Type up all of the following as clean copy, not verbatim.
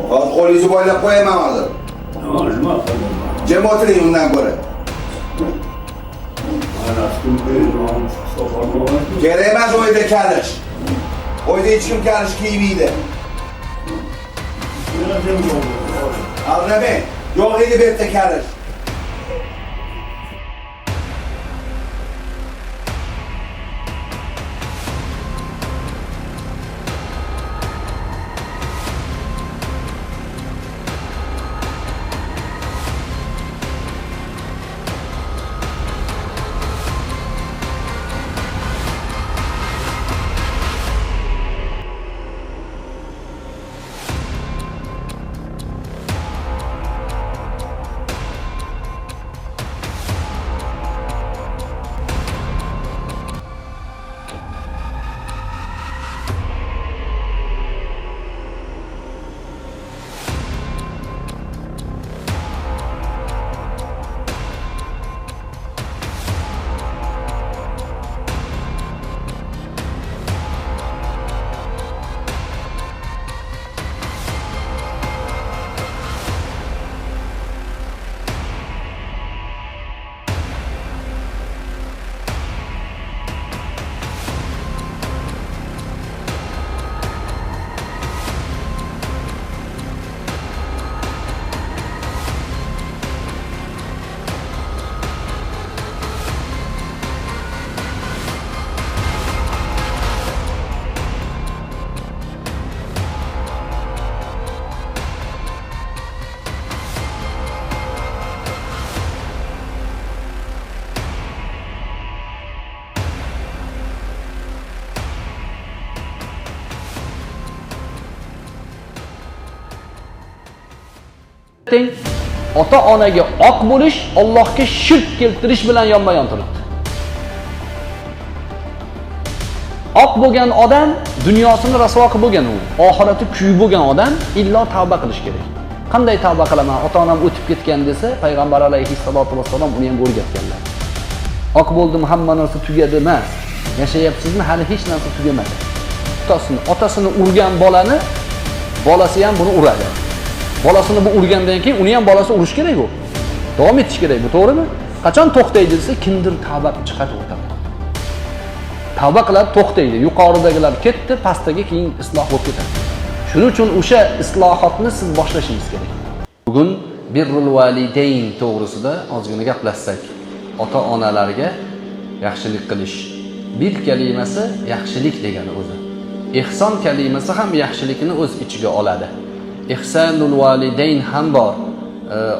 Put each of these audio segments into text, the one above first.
Hozir qo'lingizni boylab qo'yaman hozir. Jim o'tiring undan ko'ra. Kerak emas o'yda kalish. O'yda hech kim kalish kiymaydi. Aldamang. Yo'q edi bu yerda kalish. Ota-onaga oq bo'lish Allohga shirk keltirish bilan yonma-yon turibdi. Oq bo'lgan odam dunyosini rasvo qilib bo'lgan u, oxirati kuyib bo'lgan odam illo tavba qilish kerak. Qanday tavba qilaman? Ota-onam o'tib ketgan desa, payg'ambar alayhissalatu vassalom uni ham o'rgatganlar. Oq bo'ldim, hamma narsa tugadi emas. Yashayapsizmi? Hali hech narsa tugamadi. Otasini urgan bolasi ham buni uradi. Bolasini bu urgandan keyin uni ham bolasi urish kerak u. Davom etish kerak bu, to'g'rimi? Qachon to'xtaydi desa, kimdir tavba chiqadi o'tadi. Tavba qilib to'xtaydi. Yuqoridagilar ketdi, pastdagi keyin isloh bo'lib ketadi. Shuning uchun o'sha islohotni siz boshlashingiz kerak. Bugun birrul validayn to'g'risida ozgina gaplashsak, ota-onalarga yaxshilik qilish. Bir kalimasi yaxshilik degani o'zi. Ihson kalimasi ham yaxshilikni o'z ichiga oladi. Ihsanul validayn ham bor,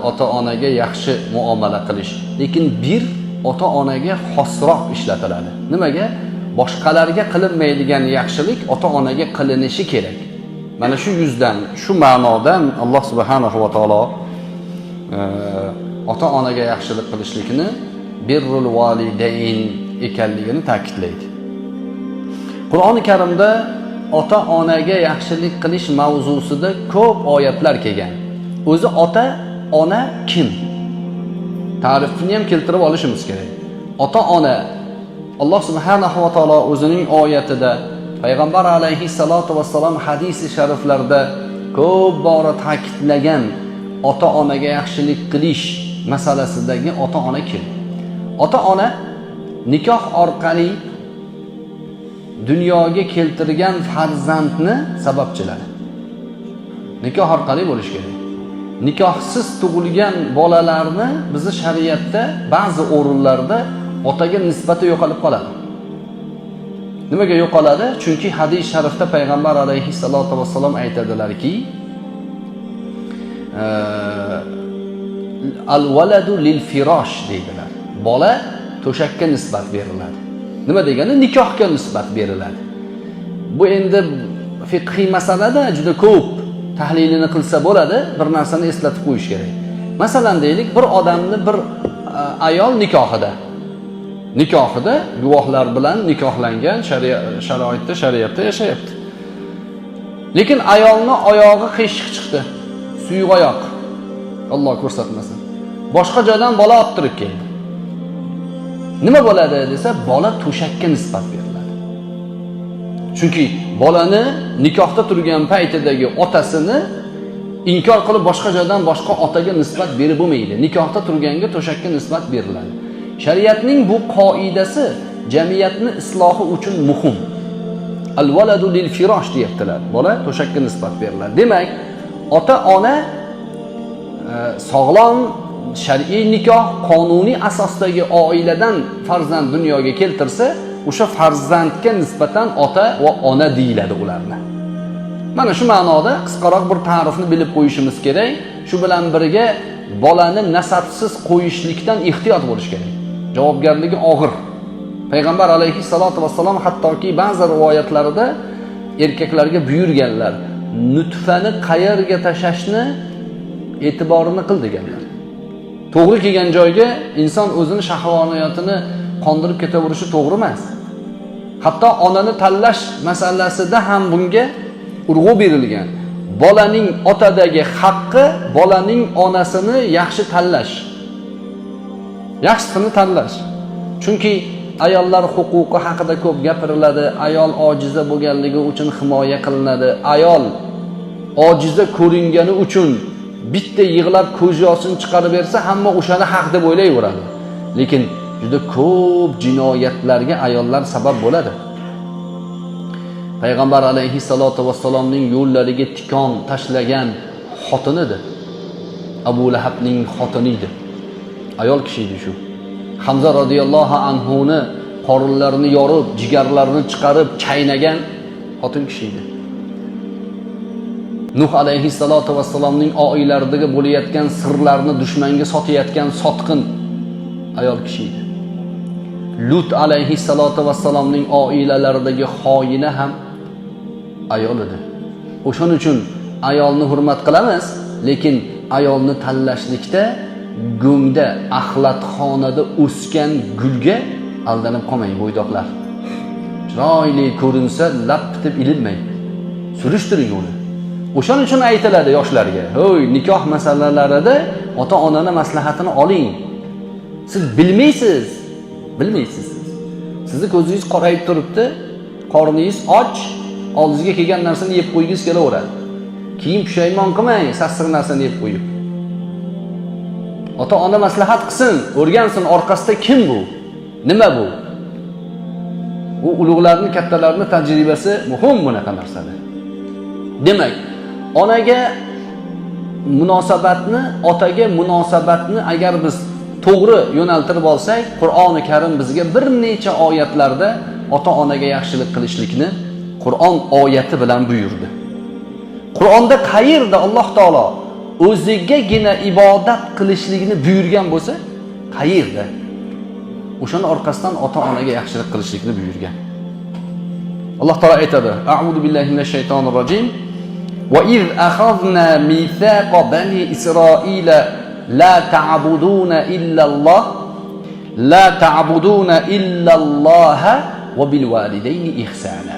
ota-onaga yaxshi muomala qilish. Lekin bir ota-onaga xosroq ishlatiladi. Nimaga? Boshqalarga qilinmaydigan yaxshilik ota-onaga qilinishi kerak. Mana shu yuzdan, shu ma'nodan Alloh subhanahu va taolo ota-onaga yaxshilik qilishlikni birrul validayn ekanligini ta'kidlaydi. Qur'oni Karimda ota-onaga yaxshilik qilish mavzusida ko'p oyatlar kelgan. O'zi ota-ona kim? Ta'rifini ham keltirib olishimiz kerak. Ota-ona Alloh subhanahu va taolo o'zining oyatida, payg'ambar alayhissalatu vassalom hadisi shariflarda ko'p bora ta'kidlagan ota-onaga yaxshilik qilish masalasidagi ota-ona kim? Ota-ona nikoh orqali dunyoga keltirgan farzandni sababchilari. Nikoh orqali bo'lish kerak. Nikohsiz tug'ilgan bolalarni bizning shariatda ba'zi o'rinlarda otaga nisbati yo'qolib qoladi. Nimaga yo'qoladi? Chunki hadis sharifda payg'ambar alayhissalatu vassalom aytadilarki, al-waladu lil firosh deydilar. Bola to'shakka nisbat beriladi. Nima degani? Nikohga nisbat beriladi. Bu endi fiqhiy masalada juda ko'p tahlilini qilsa bo'ladi, bir narsani eslatib qo'yish kerak. Masalan deylik, bir odamni bir ayol nikohida guvohlar bilan nikohlangan, shariatda yashayapti. Lekin ayolning oyog'i qiyshiq chiqdi. Suyuq oyoq. Alloh ko'rsatmasin. Boshqa joydan bola olib turib keldi. Nima bo'ladi desa, bola to'shakka nisbat beriladi. Chunki bolani nikohda turgan paytidagi otasini inkor qilib boshqa joydan boshqa otaga nisbat berib bo'lmaydi. Nikohda turganga to'shakka nisbat beriladi. Shariatning bu qoidasi jamiyatni islohi uchun muhim. Al-waladu lil firosh deyaptilar. Bola to'shakka nisbat beriladi. Demak, ota-ona sog'lom shar'iy nikoh qonuniy asosdagi oiladan farzand dunyoga keltirsa, o'sha farzandga nisbatan ota va ona deyiladi ularni. Mana shu ma'noda qisqaroq bir ta'rifni bilib qo'yishimiz kerak. Shu bilan birga bolani nasabsiz qo'yishlikdan ehtiyot bo'lish kerak. Javobgarligi og'ir. Payg'ambar alayhissalatu vassalom hattoki ba'zi rivoyatlarida erkaklarga buyurganlar, nutfani qayerga tashashni e'tiborini qil deganlar. To'g'ri kelgan joyga inson o'zini shahvoniyatini qondirib ketaverishi to'g'ri emas. Hatto onani tanlash masalasida ham bunga urg'u berilgan. Bolaning otadagi haqqi bolaning onasini yaxshi tanlash. Yaxshisini tanlash. Chunki ayollar huquqi haqida ko'p gapiriladi. Ayol ojiza bo'lganligi uchun himoya qilinadi. Ayol ojiza ko'ringani uchun bitta yig'lab ko'z yoshini chiqarib bersa, hamma o'shani haq deb o'ylayveradi. Lekin juda ko'p jinoyatlarga ayollar sabab bo'ladi. Payg'ambar alayhissalatu vassalomning yo'llariga tikon tashlagan xotin edi. Abu Lahabning xotini edi. Ayol kishi edi shu. Hamza radhiyallohu anhuni qorinlarini yorib, jigarlarini chiqarib chaynagan xotin kishi edi. Nuh alayhissalatu vassalomning oilalaridagi bo'layotgan sirlarni dushmanga sotayotgan sotqin ayol kishi edi. Lut alayhissalatu vassalomning oilalaridagi xoyina ham ayol edi. O'shaning uchun ayolni hurmat qilamiz, lekin ayolni tanlashlikda go'ngda axlatxonada o'sgan gulga aldanib qolmang bo'ydoqlar. Chiroyli ko'rinsa lap bitib ilinmang. Surishtiring uni. O'shaning uchun aytiladi yoshlarga, "Hoy, nikoh masalalarida ota-onani maslahatini oling. Siz bilmaysiz. Sizni ko'zingiz qorayib turibdi, qorningiz och, oldingizga kelgan narsani yeb qo'ygingiz kelaveradi. Keyin pushaymon qilmang, sassiq narsani yeb qo'yib. Ota-ona maslahat qilsin, o'rgansin orqasida kim bu? Nima bu? U ulug'larning, kattalarning tajribasi muhim bunaqa narsada. Demak, onaga munosabatni, otaga munosabatni agar biz to'g'ri yo'naltirib olsak, Qur'oni Karim bizga bir necha oyatlarda ota-onaga yaxshilik qilishlikni Qur'on oyati bilan buyurdi. Qur'onda qayerda Alloh taolo o'zigagina ibodat qilishligini buyurgan bo'lsa, qayerda? O'shaning orqasidan ota-onaga yaxshilik qilishlikni buyurgan. Alloh taolo aytadi: "A'udhu billahi minash shaytonir rojim. Wa iz akhadna mithaqa bani Isroila la ta'buduna illalloha va bil validayni ihsana."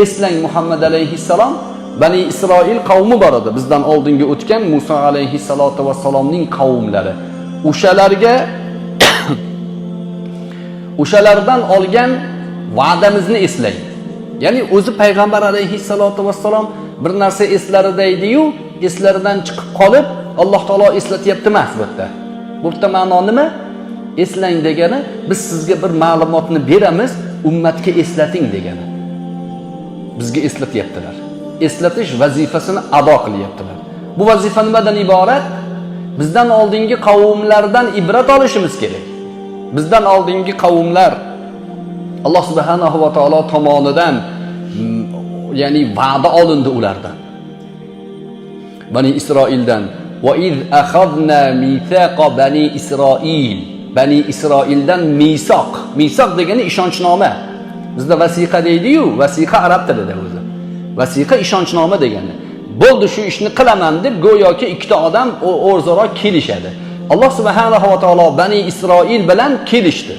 Eslang, Muhammad alayhissalom Bani Isroil qavmi bor edi. Bizdan oldingi o'tgan Musa alayhissalatu vassalomning qavmlari. O'shalardan olgan va'damizni eslang. Ya'ni o'zi payg'ambar alayhissalatu vassalom bir narsa eslarida edi-yu, eslaridan chiqib qolib, Alloh taolo eslatyapti emas bu yerda. Bu yerda ma'no nima? Eslang degani, biz sizga bir ma'lumotni beramiz, ummatga eslating degani. Bizga eslatyaptilar. Eslatish vazifasini ado qilyaptilar. Bu vazifa nimadan iborat? Bizdan oldingi qavmlardan ibrat olishimiz kerak. Bizdan oldingi qavmlar Alloh subhanahu va taolo tomonidan ya'ni va'da olindi ulardan. Bani Isroildan va iz akhadna mithaqa bani Isroil. Bani Isroildan misoq. Misoq degani ishonchnoma. Bizda vasiqa deydi-yu, vasiqa arab tilida o'zi. Vasiqa ishonchnoma degani. Bo'ldi shu ishni qilaman deb go'yoki ikkita odam o'zaro kelishadi. Alloh subhanahu va taolo Bani Isroil bilan kelishdi.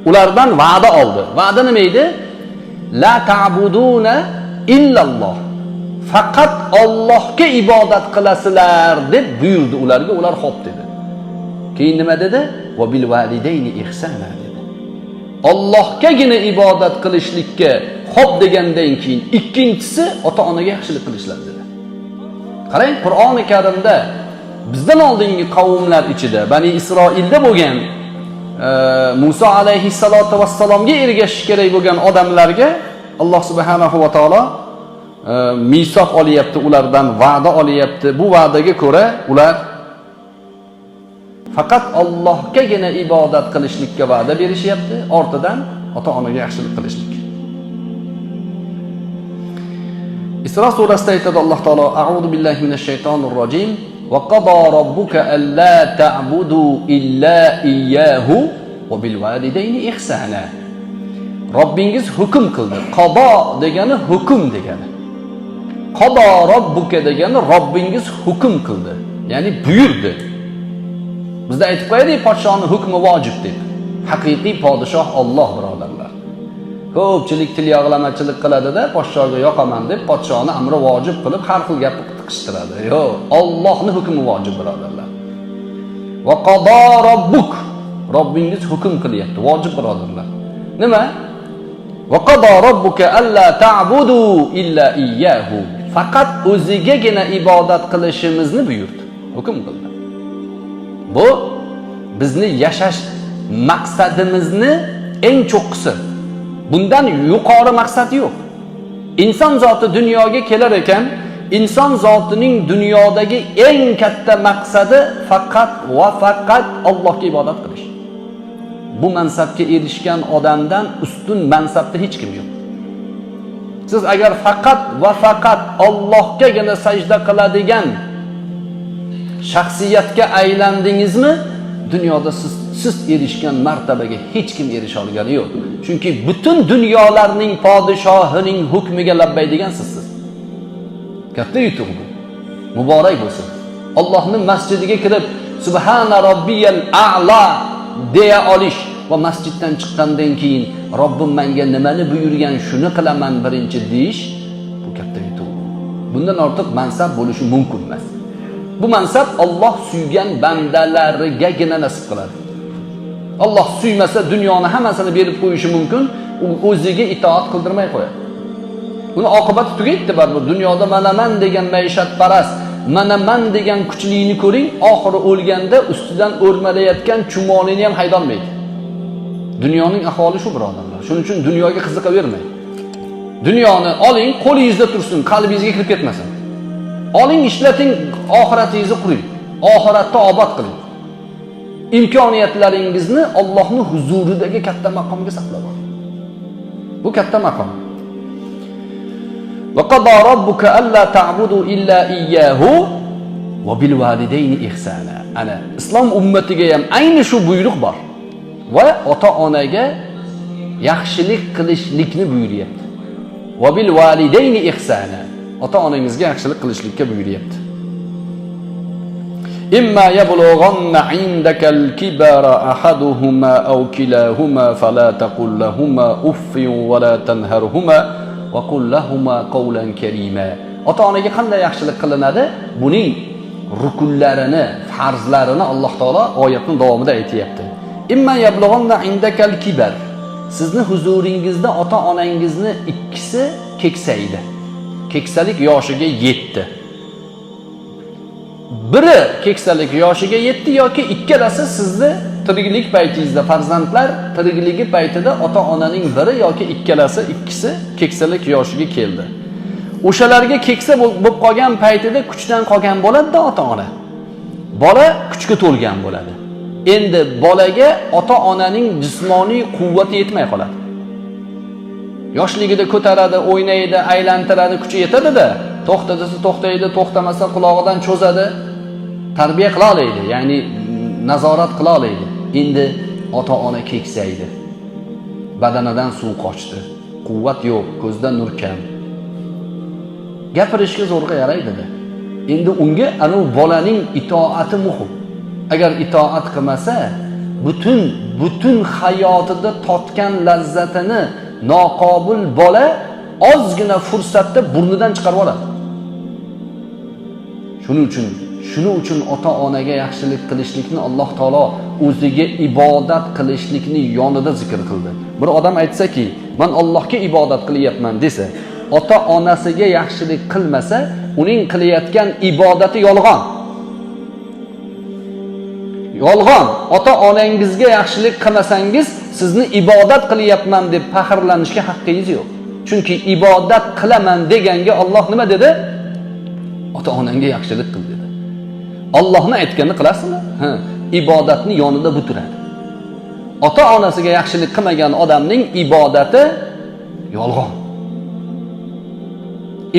Ulardan va'da oldi. Va'da nima edi? La ta'buduna illalloh. Faqat Allohga ibodat qilasizlar deb buyurdi ularga. Ular xo'p dedi. Keyin nima dedi? Va bil validayni ihsana dedi. Allohgagina ibodat qilishlikka xo'p degandan keyin ikkinchisi ota-onaga yaxshilik qilishlar dedi. Qarang, Qur'oni Karimda bizdan oldingi qavmlar ichida, Bani Isroilda bo'lgan Musa alayhissalatu vassalomga ergashish kerak bo'lgan odamlarga Alloh subhanahu va taolo misoq olyapti, ulardan va'da olyapti. Bu va'daga ko'ra ular faqat Allohgagina ibodat qilishlikka va'da berishyapti, ortidan ota-onaga yaxshilik qilishlik. Isro surasida aytadi Alloh taolo: "A'udhu billahi minash shaytonir rojim. Va qada robbuka alla ta'budu illa iyyahu va bil validayni ihsana." Robbingiz hukm qildi. Qado degani hukm degani. Qada robbuka degani Robbingiz hukm qildi, ya'ni buyurdi. Bizda aytib qo'yaylik, podshohning hukmi vojib deb. Haqiqiy podshoh Alloh, birodarlar. Ko'pchilik tilyog'lamachilik qiladi-da, podshohga yoqaman deb podshohning amri vojib qilib har xil gap tiqishtiradi. Yo'q, Allohning hukmi vojib, birodarlar. Va qada robbuk, Robbingiz hukm qilyapti, vojib, birodarlar. Nima? Va qada robbuka alla ta'budu illa iyyahu. Faqat o'zigagina ibodat qilishimizni buyurdi, hukm qildi. Bu bizni yashash maqsadimizni eng cho'qqisi. Bundan yuqori maqsad yo'q. Inson zoti dunyoga kelar ekan, inson zotining dunyodagi eng katta maqsadi faqat va faqat Allohga ibodat qilish. Bu mansabga erishgan odamdan ustun mansabda hech kim yo'q. Siz agar faqat va faqat Allohgagina sajda qiladigan shaxsiyatga aylandingizmi, dunyoda siz erishgan martabaga hech kim erisha olgani yo'q. Chunki butun dunyolarning podshohining hukmiga labbay degan sizsiz. Katta yutuq bu. Muborak bo'lsin. Allohning masjidiga kirib subhana robbiyal a'la deya olish va masjiddan chiqqandan keyin Robbim menga nimani buyurgan shuni qilaman birinchi deyish, bu katta yutuq. Bundan ortiq mansab bo'lishi mumkin emas. Bu mansab Alloh suygan bandalarigagina nasib qiladi. Alloh suymasa dunyoni hammasini berib qo'yishi mumkin, u o'ziga itoat qildirmay qo'yadi. Uni oqibati tugaydi baribir. Dunyoda manaman degan maishatparast, manaman degan kuchlikni ko'ring, oxiri o'lganda ustidan o'rmalayotgan chumonini ham haydolmaydi. Dunyoning ahvoli shu, birodarlar. Shuning uchun dunyoga qiziqavermang. Dunyoni oling, qo'lingizda tursin, qalbingizga kirib ketmasin. Oling, ishlating, oxiratingizni quring. Oxiratda obod qiling. Imkoniyatlaringizni Allohning huzuridagi katta maqomga saqlab oling. Bu katta maqom. Va qada robbuka alla ta'budu illa iyyahu va bil validayni ihsana. Ana islom ummatiga ham ayni shu buyruq bor. Va ota-onaga yaxshilik qilishlikni buyuryapti. Va bil validayni ihsana. Ota-onangizga yaxshilik qilishlikka buyuryapti. إما يبلغن عندك الكبر أحدهما أو كلاهما فلا تقل لهما أف ولا تنهرهما وقل لهما قولا كريما. Ota-onaga qanday yaxshilik qilinadi? Buning rukunlarini, farzlarini Alloh taolo oyatning davomida aytayapti. إما يبلغن عندك الكبر. Sizni huzuringizda ota-onangizni ikkisi keksaydi. Keksalik yoshiga yetdi. Biri keksalik yoshiga yetdi yoki ikkalasi sizni tiriklik paytingizda, farzandlar tirikligi paytida ota-onaning biri yoki ikkalasi, ikkisi keksalik yoshiga keldi. O'shalarga keksa bo'lib qolgan paytida kuchdan qolgan bo'ladi-da ota-ona. Bola kuchga to'lgan bo'ladi. Endi bolaga ota-onaning jismoniy quvvati yetmay qoladi. Yoshligida ko'taradi, o'ynaydi, aylantiradi, kuchi yetadi-da, to'xtatsa to'xtaydi, to'xtamasa qulog'idan cho'zadi, tarbiya qila oladi, ya'ni nazorat qila oladi. Endi ota-ona keksaydi. Badanidan suv qochdi, quvvat yo'q, ko'zda nur kam. Gapirishga zo'rg'a yaraydi-da. Endi unga ana bolaning itoati muhim. Agar itoat qilmasa, butun hayotida totgan lazzatini noqobil bola ozgina fursatda burnidan chiqarib oladi. Shuning uchun ota-onaga yaxshilik qilishlikni Alloh taolo o'ziga ibodat qilishlikni yonida zikr qildi. Bir odam aytsa-ki, "Men Allohga ibodat qilyapman" desa, ota-onasiga yaxshilik qilmasa, uning qilayotgan ibodati yolg'on. Yolg'on. Ota-onangizga yaxshilik qilmasangiz, sizni ibodat qilyapman deb faxrlanishga haqqingiz yo'q. Chunki ibodat qilaman deganga Alloh nima dedi? Ota-onangga yaxshilik qil dedi. Allohning aytganini qilasizmi? Ibodatni yonida bu turadi. Ota-onasiga yaxshilik qilmagan odamning ibodati yolg'on.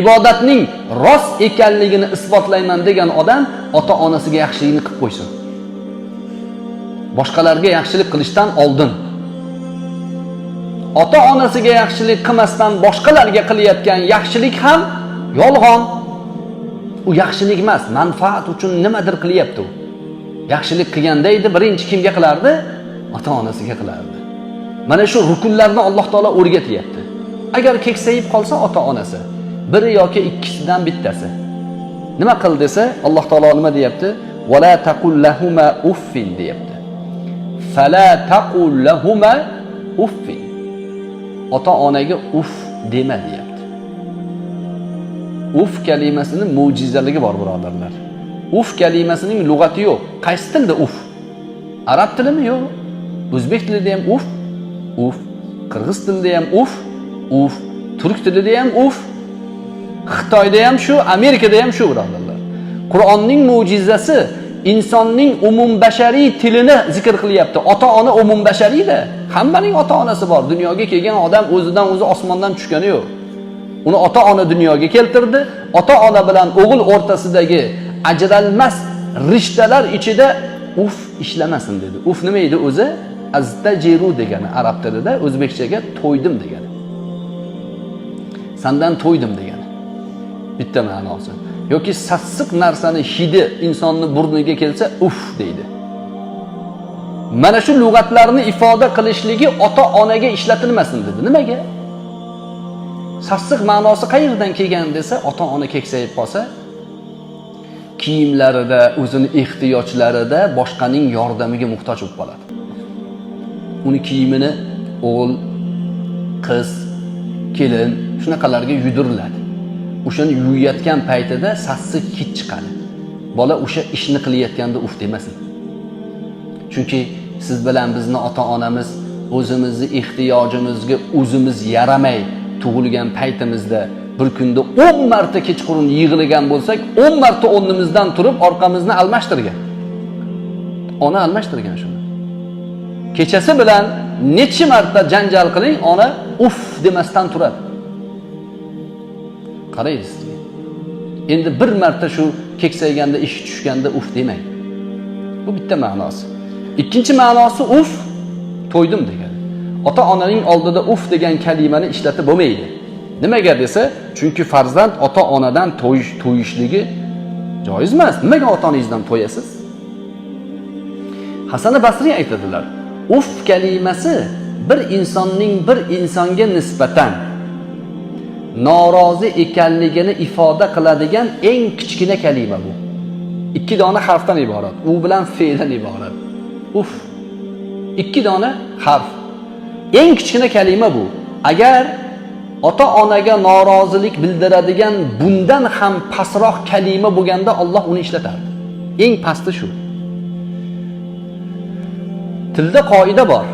Ibodatning rost ekanligini isbotlayman degan odam ota-onasiga yaxshilikni qilib qo'ysin. Boshqalarga yaxshilik qilishdan oldin ota-onasiga yaxshilik qilmasdan boshqalarga qilayotgan yaxshilik ham yolg'on. U yaxshilik emas, manfaat uchun nimadir qilyapti u. Yaxshilik qilganda edi, birinchi kimga qilardi? Ota-onasiga qilardi. Mana shu rukunlarni Alloh taolo o'rgatyapti. Agar keksayib qolsa ota-onasi, biri yoki ikkisidan bittasi nima qil desa, Alloh taolo nima deyapti? "Va la taqul lahuma uffin" deyapti. "Fala taqul lahuma uffin." Ota-onaga uf dema deyapti. Uf kalimasining mo'jizaligi bor, birodarlar. Uf kalimasining lug'ati yo'q. Qaysi tilda uf? Arab tilimi yo'q? O'zbek tilida ham uf, uf. Qirg'iz tilida ham uf, uf. Turk tilida ham uf. Xitoyda ham shu, Amerikada ham shu, birodarlar. Qur'onning mo'jizasi insonning umumbashariy tilini zikr qilyapti. Ota-ona umumbashariyda. Hammaning ota-onasi bor. Dunyoga kelgan odam o'zidan o'zi osmondan tushgani yo'q. Uni ota-ona dunyoga keltirdi. Ota-ona bilan o'g'il o'rtasidagi ajralmas rishtalar ichida uf ishlamasin dedi. Uf nima edi o'zi? Aztajiru degani arab tilida, o'zbekchaga to'ydim degani. Sandan to'ydim degani. Bitta ma'nosi. Yoki sassiq narsani hidi insonning burniga kelsa uf deydi. Mana shu lug'atlarni ifoda qilishligi ota-onaga ishlatilmasin dedi. Nimaga? Sassiq ma'nosi qayerdan kelgan desa, ota-ona keksayib qolsa, kiyimlarida, o'zini ehtiyojlarida boshqaning yordamiga muhtoj bo'lib qoladi. Uni kiyimini o'g'il, qiz, kelin shunaqalarga yudiriladi. O'shani yuvayotgan paytida sassiq hid chiqadi. Bola o'sha ishni qilayotganda uf demasin. Chunki siz bilan bizni ota-onamiz o'zimizni ehtiyojimizga o'zimiz yaramay tug'ilgan paytimizda bir kunda 10 marta kechqurun yig'ilgan bo'lsak, 10 marta o'rnimizdan turib orqamizni almashtirgan. Ona almashtirgan shuni. Kechasi bilan necha marta janjal qiling, ona uf demasdan turadi. Qaraysiz. Endi bir marta shu keksayganda ish tushganda uf demang. Bu bitta ma'nosi. Ikkinchi ma'nosi uf to'ydim degani. Ota-onaning oldida uf degan kalimani ishlatib bo'lmaydi. Nimaga desa, chunki farzand ota-onadan to'yishligi joiz emas. Nimaga ota-onangizdan to'yasiz? Hasan Basriy aytadilar. Uf kalimasi bir insonning bir insonga nisbatan norozi ekanligini ifoda qiladigan eng kichkina kalima bu. 2 dona harfdan iborat. U bilan fe'ldan iborat. Uf. 2 dona harf. Eng kichkina kalima bu. Agar ota-onaga norozilik bildiradigan bundan ham pastroq kalima bo'lganda Alloh uni ishlatardi. Eng pasti shu. Tilda qoida bor.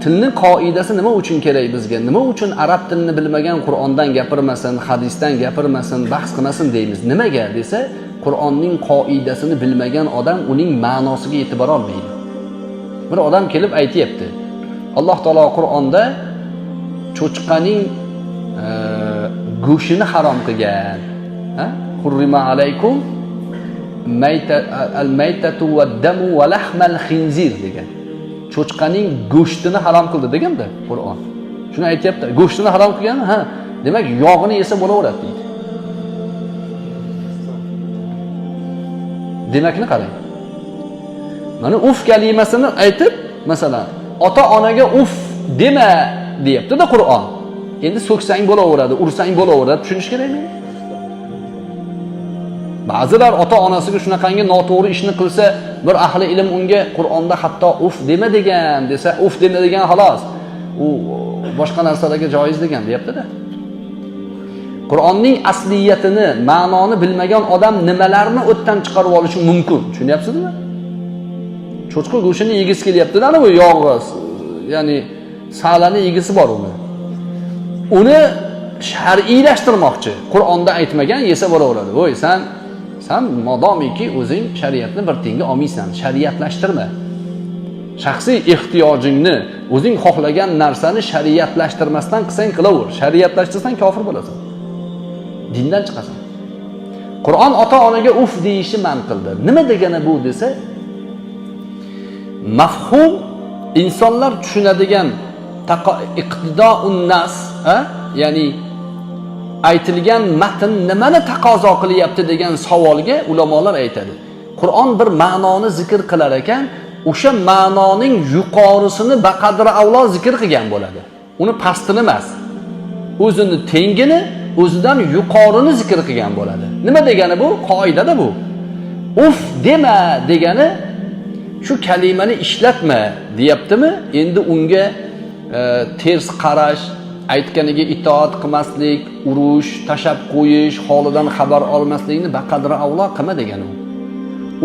Tilning qoidasi nima uchun kerak bizga? Nima uchun arab tilini bilmagan Qur'ondan gapirmasin, hadisdan gapirmasin, bahs qilmasin deymiz? Nimaga desa, Qur'onning qoidasini bilmagan odam uning ma'nosiga e'tibor olmaydi. Bir odam kelib aytayapti. Alloh taolo Qur'onda cho'chqaning go'shini harom qilgan. Hurrima alaykum al-maytatu wad-damu wa lahmal khinzir degan. Cho'chqaning go'shtini harom qildi deganda Qur'on. Shuni aytayapti. Go'shtini harom qilgan, demak yog'ini yesa bo'laveradi deydi. Demakni qarang. Mana uf kalimasini aytib, masalan, ota-onaga uf dema deyapti-da Qur'on. Endi so'ksang bo'laveradi, ursang bo'laveradi, tushunish kerakmi? Ba'zilar ota-onasiga shunaqangi noto'g'ri ishni qilsa, bir ahli ilm unga Qur'onda hatto uf dema degan desa, uf dema degan xolos. U boshqa narsalarga joiz degan deyapti-da. Qur'onning asliyatini, ma'noni bilmagan odam nimalarni o'tdan chiqarib olishi mumkin. Tushunyapsizmi? Cho'chqa go'shini yegisi kelyapti-da, ana bu yog'i, ya'ni salani yegisi bor uni. Uni shar'iylashtirmoqchi. Qur'onda aytmagan yesa bo'laveradi. Voy, sen modomiki o'zing shariatni bir tenga olmaysan, shariatlashtirma. Shaxsiy ehtiyojingni, o'zing xohlagan narsani shariatlashtirmasdan qilsang qilaver. Shariatlashtirsan kofir bo'lasan. Dindan chiqasan. Qur'on ota-onaga uf deyishi man qildi. Nima degani bu desa, mafhum insonlar tushunadigan iqtidoun nas, ya'ni aytilgan matn nimani taqozo qilyapti degan savolga ulamolar aytadi. Qur'on bir ma'noni zikr qilar ekan, o'sha ma'noning yuqorisini baqadri avlo zikr qilgan bo'ladi. Uni pastini emas, o'zini tengini, o'zidan yuqorini zikr qilgan bo'ladi. Nima degani bu? Qoidada bu. Uf dema degani shu kalimani ishlatma deyaptimi? Endi unga ters qarash, aytganiga itoat qilmaslik, urush, tashab qo'yish, holidan xabar olmaslikni baqadri avlo qilma degani u.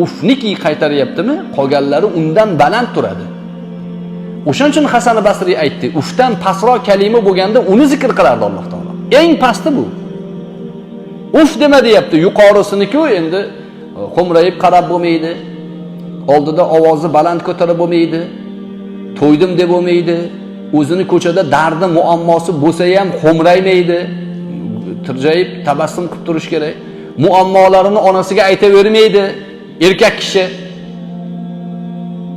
Ufniki qaytaryaptimi? Qolganlari undan baland turadi. O'shaning uchun Hasan Basriy aytdi, ufdan pastroq kalima bo'lganda uni zikr qilardi Alloh taolo. Eng pasti bu. Uf dema deyapti, yuqorisini-ku endi qo'mrayib qarab bo'lmaydi. Oldida ovozi baland ko'tarib bo'lmaydi. To'ydim deb bo'lmaydi. O'zini ko'chada dardi, muammosi bo'lsa ham xo'mraymaydi. Tirjayib tabassum qilib turish kerak. Muammolarini onasiga aytavermaydi. Erkak kishi.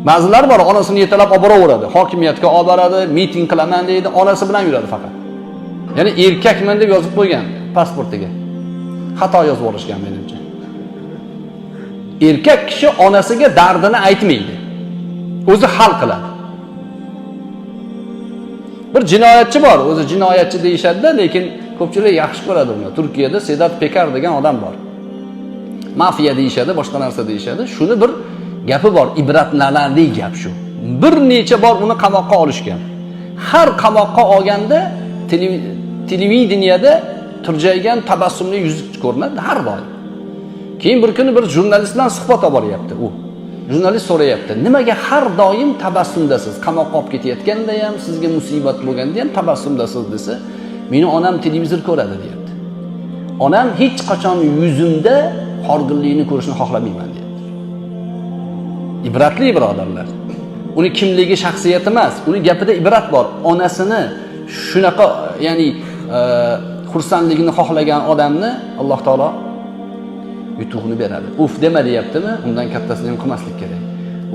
Ba'zilar bor, onasini yetalab olib boraveradi. Hokimiyatga olib boradi, miting qilaman deydi, onasi bilan yuradi faqat. Ya'ni erkakman deb yozib qo'ygan pasportiga. Xato yozib olishgan menimcha. Erkak kishi onasiga dardini aytmaydi. O'zi hal qiladi. Bir jinoyatchi bor, o'zi jinoyatchi deyishadi-da, lekin ko'pchilik yaxshi ko'radi uni. Turkiyada Sedat Pekar degan odam bor. Mafiya deyishadi, boshqa narsa deyishadi. Shuni bir gapi bor, ibratlanarli gap shu. Bir necha bor uni qamoqqa olishgan. Har qamoqqa olganda televideniyada turjaygan tabassumli yuzi ko'rinadi har doim. Keyin bir kuni bir jurnalist bilan suhbat olib boryapti u. Jurnalist so'rayapti, nimaga har doim tabassumdasiz? Qamoqqa olib ketayotganda ham, sizga musibat bo'lganda ham tabassumdasiz desa, meni onam televizor ko'radi deyapti. Onam hech qachon yuzimda horg'inlikni ko'rishni xohlamayman deyapti. Ibratli birodarlar. Uni kimligi shaxsiyati emas, uni gapida ibrat bor. Onasini shunaqa, ya'ni xursandligini xohlagan odamni Alloh taolo yutug'ini beradi. Uf dema deyaptimi? Undan kattasini ham qilmaslik kerak.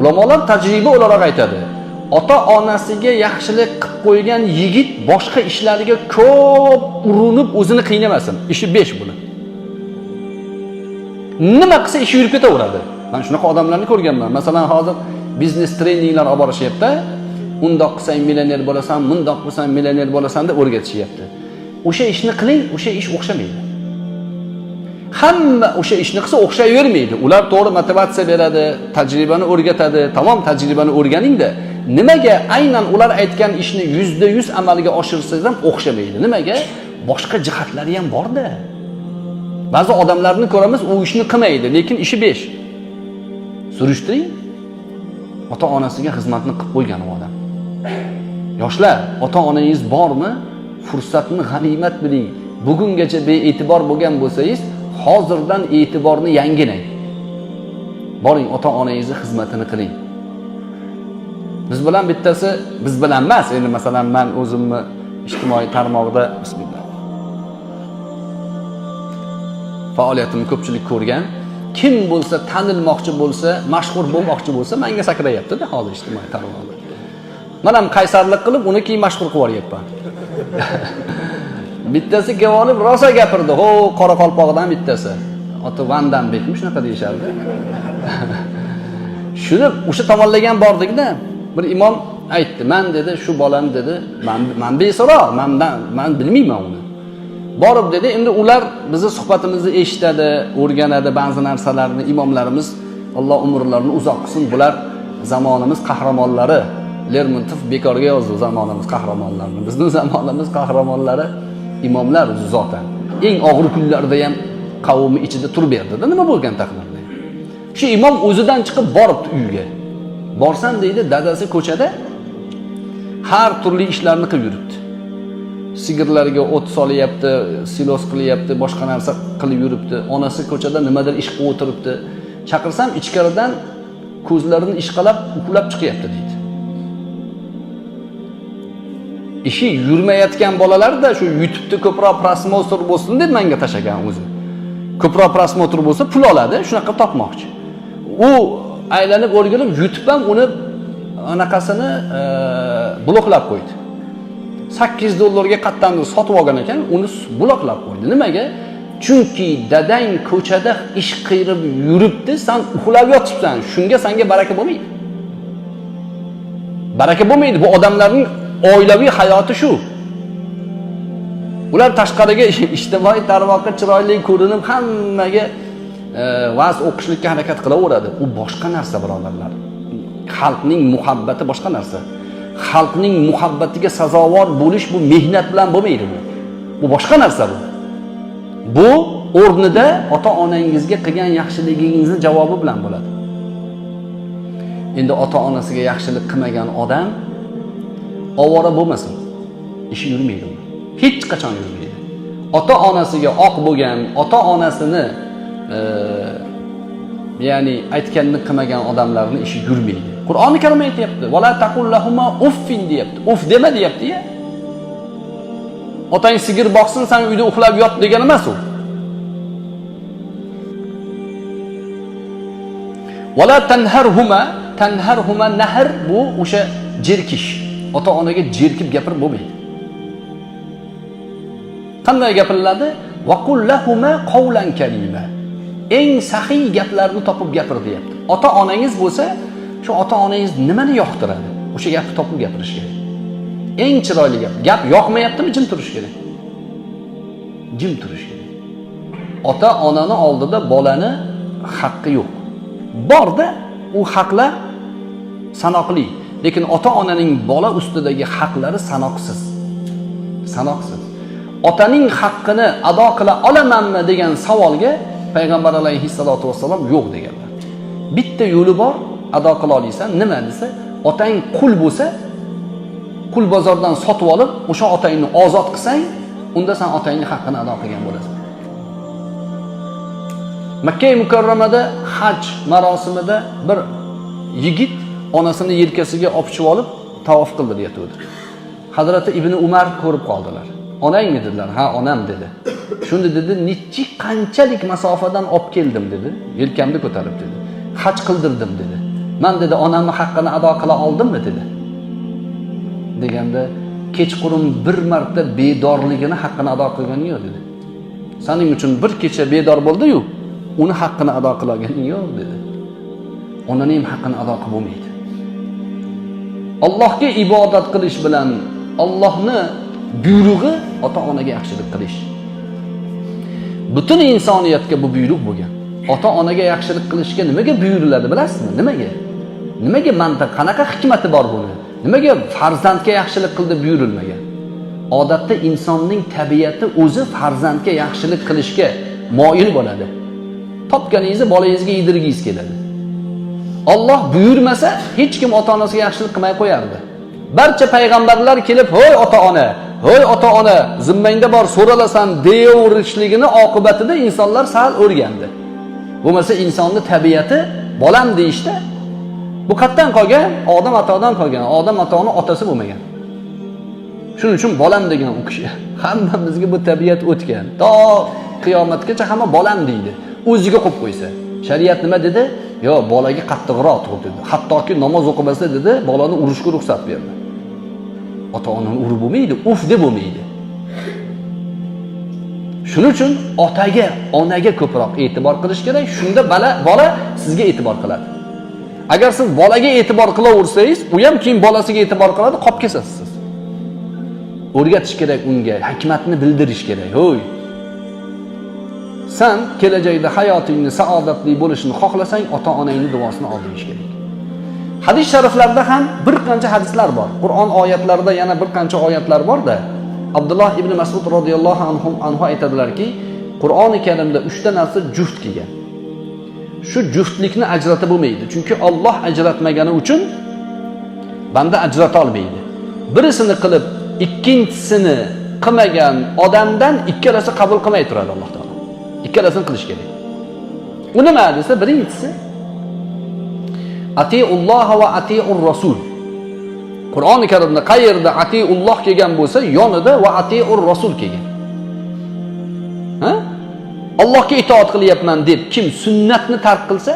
Ulamolar tajriba o'laroq aytadi. Ota-onasiga yaxshilik qilib qo'ygan yigit boshqa ishlariga ko'p urinib o'zini qiynamasin. Ishi 5 buni. Nima qilsa ishi yurib ketaveradi. Men shunaqa odamlarni ko'rganman. Masalan, hozir biznes treninglar olib borishyapti. Undoq qilsang millioner bo'lasan, mundoq qilsang millioner bo'lasan deb o'rgatishyapti. O'sha ishni qiling, o'sha ish o'xshamaydi. Hamma o'sha ishni qilsa o'xshayvermaydi. Ular to'g'ri motivatsiya beradi, tajribani o'rgatadi. Tamom, tajribani o'rganing-da, nimaga aynan ular aytgan ishni %100 amalga oshirsangiz ham o'xshamaydi? Nimaga? Boshqa jihatlari ham bor-da. Ba'zi odamlarni ko'ramiz, u ishni qilmaydi, lekin ishi 5. Surishtiring. Ota-onasiga xizmatni qilib qo'ygan odam. Yoshlar, ota-onangiz bormi? Fursatni g'animat biling. Bugungacha bee'tibor bo'lgan bo'lsangiz, hozirdan e'tiborni yangilang. Boring, ota-onangizni xizmatini qiling. Biz bilan bittasi, biz bilan emas, endi masalan men o'zimni ijtimoiy tarmoqda bismillah faoliyatimni ko'pchilik ko'rgan. Kim bo'lsa, tanilmoqchi bo'lsa, mashhur bo'lmoqchi bo'lsa, menga sakrayapti-da hozir ijtimoiy tarmoqda. Men ham qaysarlik qilib, uni keyin mashhur qilib yuboryapman. Bittasi kelib rosa gapirdi. Ho, Qoraqalpoqdan bittasi. Oti Vandanbekmi shunaqa deyishardi. Shuni o'sha tomonlagan bordik-da. Bir imom aytdi, "Men dedi, shu bolani dedi, men beso'roq, men bilmayman uni." Borib dedi, endi ular bizni suhbatimizni eshitadi, o'rganadi ba'zi narsalarni imomlarimiz Alloh umrlarini uzoq qilsin. Bular zamonimiz qahramonlari. Lermontov bekorga yozdi zamonamiz qahramonlarini. Bizning zamonimiz qahramonlari imomlar zotan. Eng og'ir kunlarda ham qavmi ichida turib berdi-da, nima bo'lgan taqdirda. Shu imom o'zidan chiqib boribdi uyiga. Borsam deydi, dadasi ko'chada har turli ishlarni qilib yuribdi. Sigirlarga o't solyapti, silos qilyapti, boshqa narsa qilib yuribdi. Onasi ko'chada nimadir ish qilib o'tiribdi. Chaqirsam ichkaridan ko'zlarini ishqalab, uxlab chiqyapti deydi. Ishi yurmayotgan bolalarda shu YouTube'da ko'proq prosmotr bo'lsin deb menga tashagan o'zi. Ko'proq prosmotr bo'lsa pul oladi, shunaqa topmoqchi. U aylanib o'rgilib YouTube'dan uni anaqasini bloklab qo'ydi. 8 dollarga qattandir sotib olgan ekan, uni bloklab qo'ydi. Nimaga? Chunki dadang ko'chada ish qilib yuribdi, sen uxlab yotibsan. Shunga senga baraka bo'lmaydi. Baraka bo'lmaydi. Bu odamlarning oilaviy hayoti shu. Ular tashqariga ijtimoiy tarmoqqa chiroyli ko'rinib, hammaga va'z o'qishlikka harakat qilaveradi. U boshqa narsa, birodarlar. Xalqning muhabbati boshqa narsa. Xalqning muhabbatiga sazovor bo'lish bu mehnat bilan bo'lmaydi bu. Bu boshqa narsa bu. Bu o'rnida ota-onangizga qilgan yaxshiligingizni javobi bilan bo'ladi. Endi ota-onasiga yaxshilik qilmagan odam ovora bo'lmasin. Ishi yurmaydi. Hech qachon yurmaydi. Ota-onasiga oq bo'lgan, ota-onasini ya'ni aytganini qilmagan odamlarning ishi yurmaydi. Qur'oni Karim aytayapti. "Vala taqullahuma uffin" deyapti. Uff dema deyapti-ya. Otang sigir boqsin, sen uyda uxlab yot degani emas u. "Vala tanharhuma nahr" bu o'sha jerkish. Ota-onaga jerkib gapirib bo'lmaydi. Qanday gapiriladi? "Va qullahuma qawlan kalima." Eng sahiy gaplarni topib gapir deyapti. Ota-onangiz bo'lsa, shu ota-onangiz nimani yoqtiradi? O'sha gapni topib gapirish kerak. Eng chiroyli gap. Gap yoqmayaptimi, jim turish kerak. Jim turish kerak. Ota-onani oldida bolani haqqi yo'q. Borda u haqlar sanoqli, lekin ota-onaning bola ustidagi haqlari sanoqsiz. Sanoqsiz. Otaning haqqini ado qila olamanmi degan savolga Payg'ambar alayhissalatu vassalom yo'q deganlar. Bitta yo'li bor, ado qila olsan. Nima desa, otang qul bo'lsa, qul bozordan sotib olib, o'sha otangni ozod qilsang, unda sen otangning haqqini ado qilgan bo'lasan. Makka mukarramada haj marosimida bir yigit onasini yelkasiga opchib olib tavof qildirayotdi. Hazrati Ibn Umar ko'rib qoldilar. "Onangmi?" dedilar. "Ha, onam" dedi. Shunda dedi, "Nechi qanchalik masofadan olib keldim" dedi. "Yelkamda ko'tarib" dedi. "Haj qildirdim" dedi. "Men" dedi, "onamning haqqini ado qila oldimmi" dedi. Deganda, "Kechqurun bir marta bedorligini haqqini ado qilganing yo'q" dedi. "Sening uchun bir kecha bedor bo'ldi-yu, uni haqqini ado qilganing yo'q" dedi. Onaning haqqini ado qilib bo'lmaydi. Allohga ibodat qilish bilan Allohni buyrug'i ota-onaga yaxshilik qilish. Butun insoniyatga bu buyruq bo'lgan. Ota-onaga yaxshilik qilishga nimaga buyuriladi bilasizmi? Nimaga? Nimaga mantiq, qanaqa hikmati bor buni? Nimaga farzandga yaxshilik qil deb buyurilmagan? Odatda insonning tabiati o'zi farzandga yaxshilik qilishga moyil bo'ladi. Topganingizni bolangizga yedirgingiz keladi. Alloh buyurmasa, hech kim ota-onasiga yaxshilik qilmay qo'yardi. Barcha payg'ambarlar kelib, "Hoy ota-ona, hoy ota-ona, zimmangda bor, so'ralasan" deyaverishligini oqibatida insonlar sal o'rgandi. Bo'lmasa insonning tabiati bolam deyishda bu qatdan qolgan, odam atodan qolgan, odam atoni otasi bo'lmagan. Shuning uchun bolam degan u kishi. Hammamizga bu tabiat o'tgan. To qiyomatgacha hamma bolam deydi. O'ziga qo'yib qo'ysa. Shariat nima dedi? Yo, bolaga qattiqroq tur dedi. Hattoki namoz o'qimasa dedi, bolani urishga ruxsat berdi. Ota-onani urib bo'lmaydi, uf deb bo'lmaydi. Shuning uchun otaga, onaga ko'proq e'tibor qilish kerak. Shunda bola sizga e'tibor qiladi. Agar siz bolaga e'tibor qilaversangiz, u ham keyin bolasiga e'tibor qiladi, qolib ketasiz. O'rgatish kerak unga, hikmatni bildirish kerak. Ho'y. Sen kelajakda hayotingni saodatli bo'lishini xohlasang, ota-onangning duosini ol deyish kerak. Hadis shariflarda ham bir qancha hadislar bor. Qur'on oyatlarida yana bir qancha oyatlar bor-da. Abdulloh ibn Mas'ud radhiyallohu anhu aytadilarki, Qur'oni Karimda 3 ta narsa juft kelgan. Shu juftlikni ajratib bo'lmaydi. Chunki Alloh ajratmagani uchun banda ajrata olmaydi. Birisini qilib, ikkinchisini qilmagan odamdan ikkalasi qabul qilmay turadi Alloh taolo. Ikkalasini qilish kerak. U nima desa, birinchisi Atiulloh va atiur rasul. Qur'oni Karimda qayerda atiulloh kelgan bo'lsa, yonida va atiur rasul kelgan. Ha? Allohga itoat qilyapman deb kim sunnatni tark qilsa,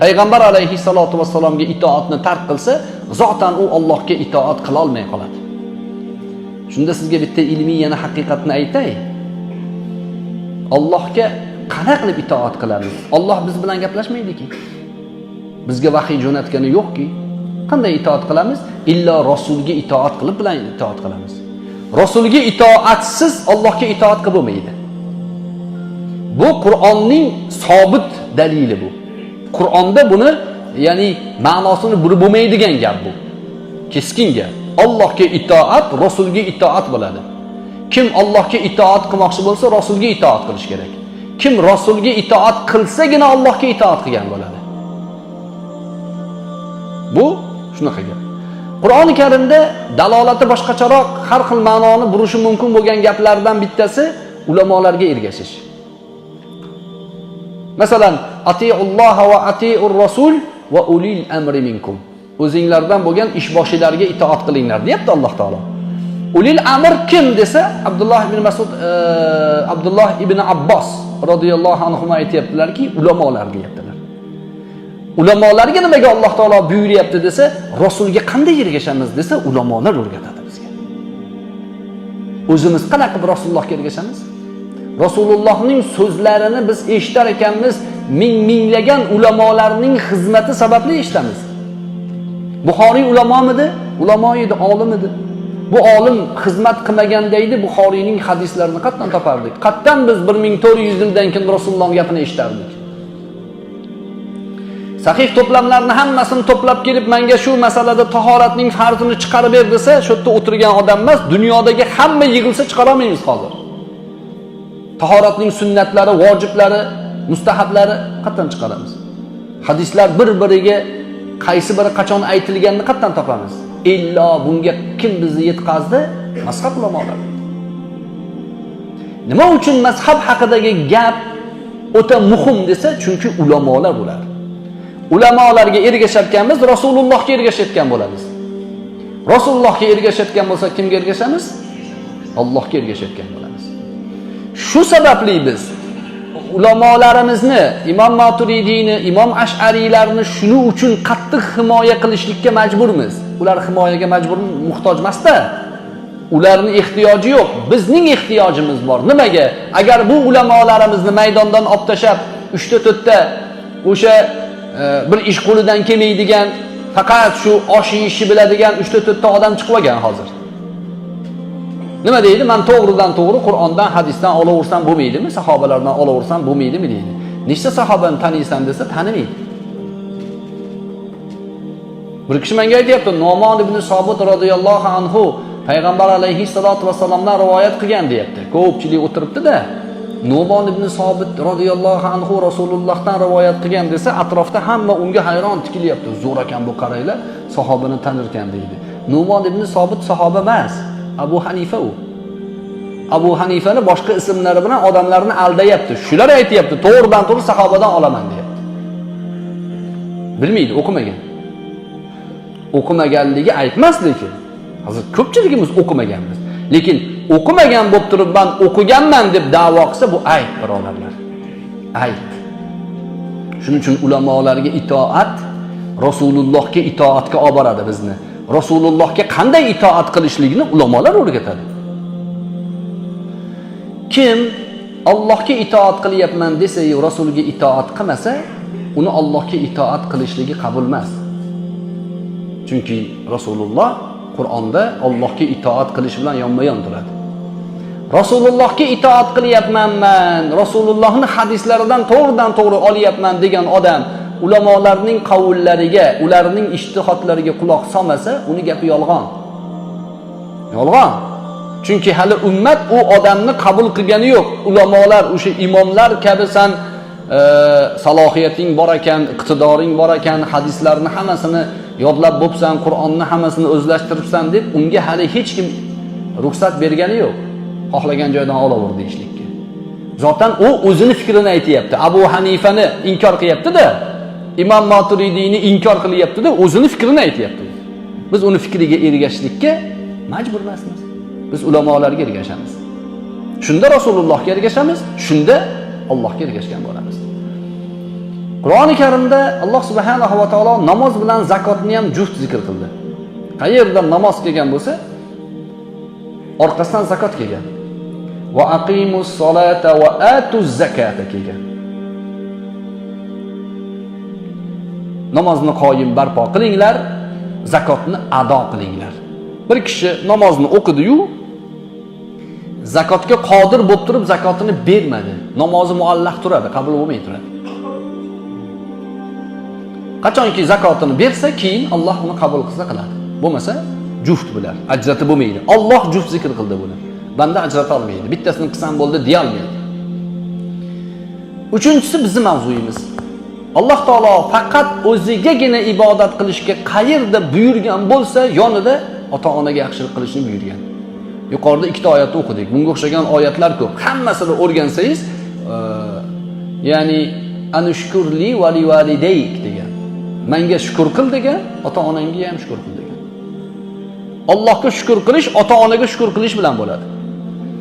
payg'ambar alayhissalatu vassalomga itoatni tark qilsa, zotan u Allohga itoat qila olmay qoladi. Shunda sizga bitta ilmiy yana haqiqatni aytay. Allohga qanday qilib itoat qilamiz? Alloh biz bilan gaplashmaydiki. Bizga vahiy jo'natgani yo'qki. Qanday itoat qilamiz? Illo rasulga itoat qilib bilan itoat qilamiz. Rasulga itoatsiz Allohga itoat qilib bo'lmaydi. Bu Qur'onning sobit dalili bu. Qur'onda buni, ya'ni ma'nosini burib bo'lmaydigan gap bu. Keskin gap. Allohga itoat, rasulga itoat bo'ladi. Kim Allohga itoat qilmoqchi bo'lsa, rasulga itoat qilish kerak. Kim rasulga itoat qilsagina Allohga itoat qilgan bo'ladi. Bu shunaqa gap. Qur'oni Karimda dalolati boshqacharoq har xil ma'noni burishi mumkin bo'lgan gaplardan bittasi ulamolarga ergashish. Masalan, atiulloh va atiur rasul va ulil amri minkum. O'zinglardan bo'lgan ishboshilarga itoat qilinglar, deyapti Alloh taolo. Ulil amr kim desa, Abdulloh ibn Mas'ud, Abdulloh ibn Abbos radhiyallohu anhu aytibdilarki, ulamolar deyaptilar. Ulamolarga nimaga Alloh taolo buyuryapti desa, rasulga qanday ergashamiz desa, ulamolar o'rgatadi bizga. O'zimiz qanaqa qilib rasulullohga ergashamiz? Rasulullohning so'zlarini biz eshitar ekanmiz, minglagan ulamolarning xizmati sababli eshitamiz. Buxoriy ulamomidi? Ulamo edi, olim edi. Bu olim xizmat qilmaganda edi, Buxoriyning hadislarini qatdan topardik. Qatdan biz 1400 yildan keyin Rasulullohning gapini eshitardik. Sahih to'plamlarni hammasini to'plab kelib, menga shu masalada tahoratning farzini chiqarib ber desa, shu yerda o'tirgan odam emas, dunyodagi hamma yig'ilsa chiqara olmaymiz hozir. Tahoratning sunnatlari, vojiblari, mustahablari qatdan chiqaramiz? Hadislar bir-biriga qaysi biri qachon aytilganini qatdan topamiz? Illo bunga kim bizni yetkazdi? Mazhab ulamolar. Nima uchun mazhab haqidagi gap o'ta muhim desa, chunki ulamolar bular. Ulamolarga ergashayotganmiz, Rasulullohga ergashayotgan bo'lamiz. Rasulullohga ergashayotgan bo'lsak, kimga ergashamiz? Allohga ergashayotgan bo'lamiz. Shu sababli biz ulamolarimizni, Imom Maturidiyni, Imom Ash'ariylarni shuning uchun qattiq himoya qilishlikka majburmiz. Ular himoyaga muhtoj emas-da. Ularning ehtiyoji yo'q, bizning ehtiyojimiz bor. Nimaga? Agar bu ulamolarimizni maydondan olib tashab, 3-4 ta o'sha bir ish qo'lidan kelmaydigan, faqat shu osh yeyishni biladigan 3-4 ta odam chiqib olgan hozir. Nima deydi? Men to'g'ridan to'g'ri Qur'ondan, hadisdan olaversam bo'lmaydimi? Sahobalardan olaversam bo'lmaydimi deydi. Nechta sahobani taniysan desa, tanimaydi. Bir kishi menga aytayapti, Nu'mon ibn Sobit radhiyallohu anhu payg'ambar alayhissalatu vassalomdan rivoyat qilgan deyapti. Ko'pchilik o'tiribdi-da. Nu'mon ibn Sobit radhiyallohu anhu Rasulullohdan rivoyat qilgan desa, atrofda hamma unga hayron tikilyapti. Zo'r ekan bu, qaranglar, sahobani tanirkan deydi. Nu'mon ibn Sobit sahoba emas, Abu Hanifa u. Abu Hanifani boshqa ismlari bilan odamlarni aldayapti. Shular aytayapti, to'g'ridan to'g'ri sahobadan olaman deyapti. Bilmaydi, o'qimagan. O'qimaganligi aytmas, lekin hozir ko'pchiligimiz o'qimaganmiz. Lekin o'qimagan bo'lib turib, men o'qiganman deb da'vo qilsa, bu ayb, birodarlar. Ayb. Shuning uchun ulamolarga itoat Rasulullohga itoatga olib boradi bizni. Rasulullohga qanday itoat qilishligini ulamolar o'rgatadi. Kim Allohga itoat qilyapman desa, Rasulga itoat qilmasa, uni Allohga itoat qilishligi qabul emas. Chunki Rasululloh Qur'onda Allohga itoat qilish bilan yonma-yon turadi. Rasulullohga itoat qilyapman, Rasulullohning hadislaridan to'g'ridan-to'g'ri olyapman degan odam ulamolarning qavullariga, ularning ijtihodlariga quloq solmasa, uni gapi yolg'on. Yolg'on. Chunki hali ummat u odamni qabul qilgani yo'q. Ulamolar, o'sha imomlar kabi san salohiyating bor ekan, iqtidoring bor ekan, hadislarni hammasini yodlab bo'psan, Qur'onni hammasini o'zlashtiribsan deb unga hali hech kim ruxsat bergani yo'q. Xohlagan joydan olaver deyishlikka. Zotan u o'zini fikrini aytayapti. Abu Hanifani inkor qilyapti-da, Imom Maturidiyni inkor qilyapti-da, o'zini fikrini aytayapti. Biz uni fikriga ergashishlikka majbur emasmiz. Biz ulamolarga ergashamiz. Shunda Rasulullohga ergashamiz, shunda Allohga ergashgan bo'lamiz. Qur'oni Karimda Alloh subhanahu va taolo namoz bilan zakotni ham juft zikr qildi. Qayerda namoz kelgan bo'lsa, orqasidan zakot kelgan. Va aqimus solata va atuz zakata kelgan. Namozni qoyim barpo qilinglar, zakotni ado qilinglar. Bir kishi namozni o'qidi-yu, zakotga qodir bo'lib turib zakotini bermadi. Namozi muallaq turadi, qabul bo'lmay turadi. Qachonki zakotini bersa, keyin Alloh uni qabul qilsa qiladi. Bo'lmasa juft bilan ajratib bo'lmaydi. Alloh juft zikr qildi buni. Banda ajrata olmaydi. Bittasini qilsam bo'ldi deya olmaydi. Uchinchisi bizning mavzuyimiz. Alloh taolo faqat o'zigagina ibodat qilishga qayerda buyurgan bo'lsa, yonida ota-onaga yaxshilik qilishni buyurgan. Yuqorida ikkita oyatni o'qidik. Bunga o'xshagan oyatlar ko'p. Hammasini o'rgansangiz, ya'ni anushkurli va livalidayk degan. Menga shukr qil degan, ota-onangga ham shukr qil degan. Allohga shukr qilish ota-onaga shukr qilish bilan bo'ladi.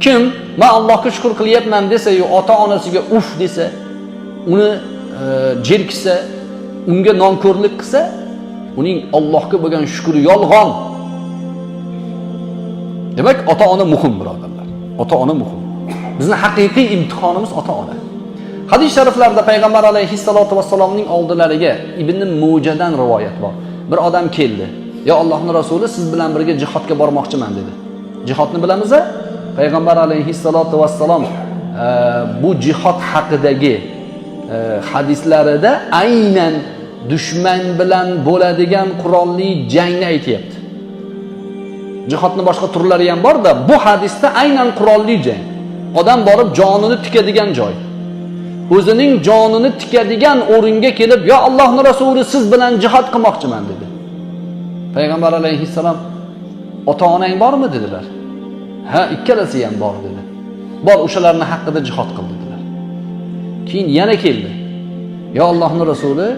Kim men Allohga shukr qilyapman desa-yu, ota-onasiga uf desa, uni jerkisa, unga nonko'rlik qilsa, uning Allohga bo'lgan shukri yolg'on. Demak, ota-ona muhim, birodarlar. Ota-ona muhim. Bizning haqiqiy imtihonimiz ota-ona. Hadis shariflarda payg'ambar alayhissalatu vassalomning oldilariga Ibn Mujadan rivoyat bor. Bir odam keldi. "Ya Allohning rasuli, siz bilan birga jihodga bormoqchiman" dedi. Jihodni bilamiz-a? Payg'ambar alayhissalatu vassalom bu jihod haqidagi hadislarida aynan dushman bilan bo'ladigan qurolli jangni aytayapti. Jihodning boshqa turlari ham bor-da, bu hadisda aynan qurolli jang. Odam borib jonini tikadigan joy. O'zining jonini tikadigan o'ringa kelib, "Ya Allohning rasuli, siz bilan jihod qilmoqchiman" dedi. Payg'ambar alayhissalom, "Ota-onang bormi?" dedilar. "Ha, ikkalasi ham bor" dedi. "Bor, o'shalarning haqqida jihod qil" dedilar. Keyin yana keldi. "Ya Allohning rasuli,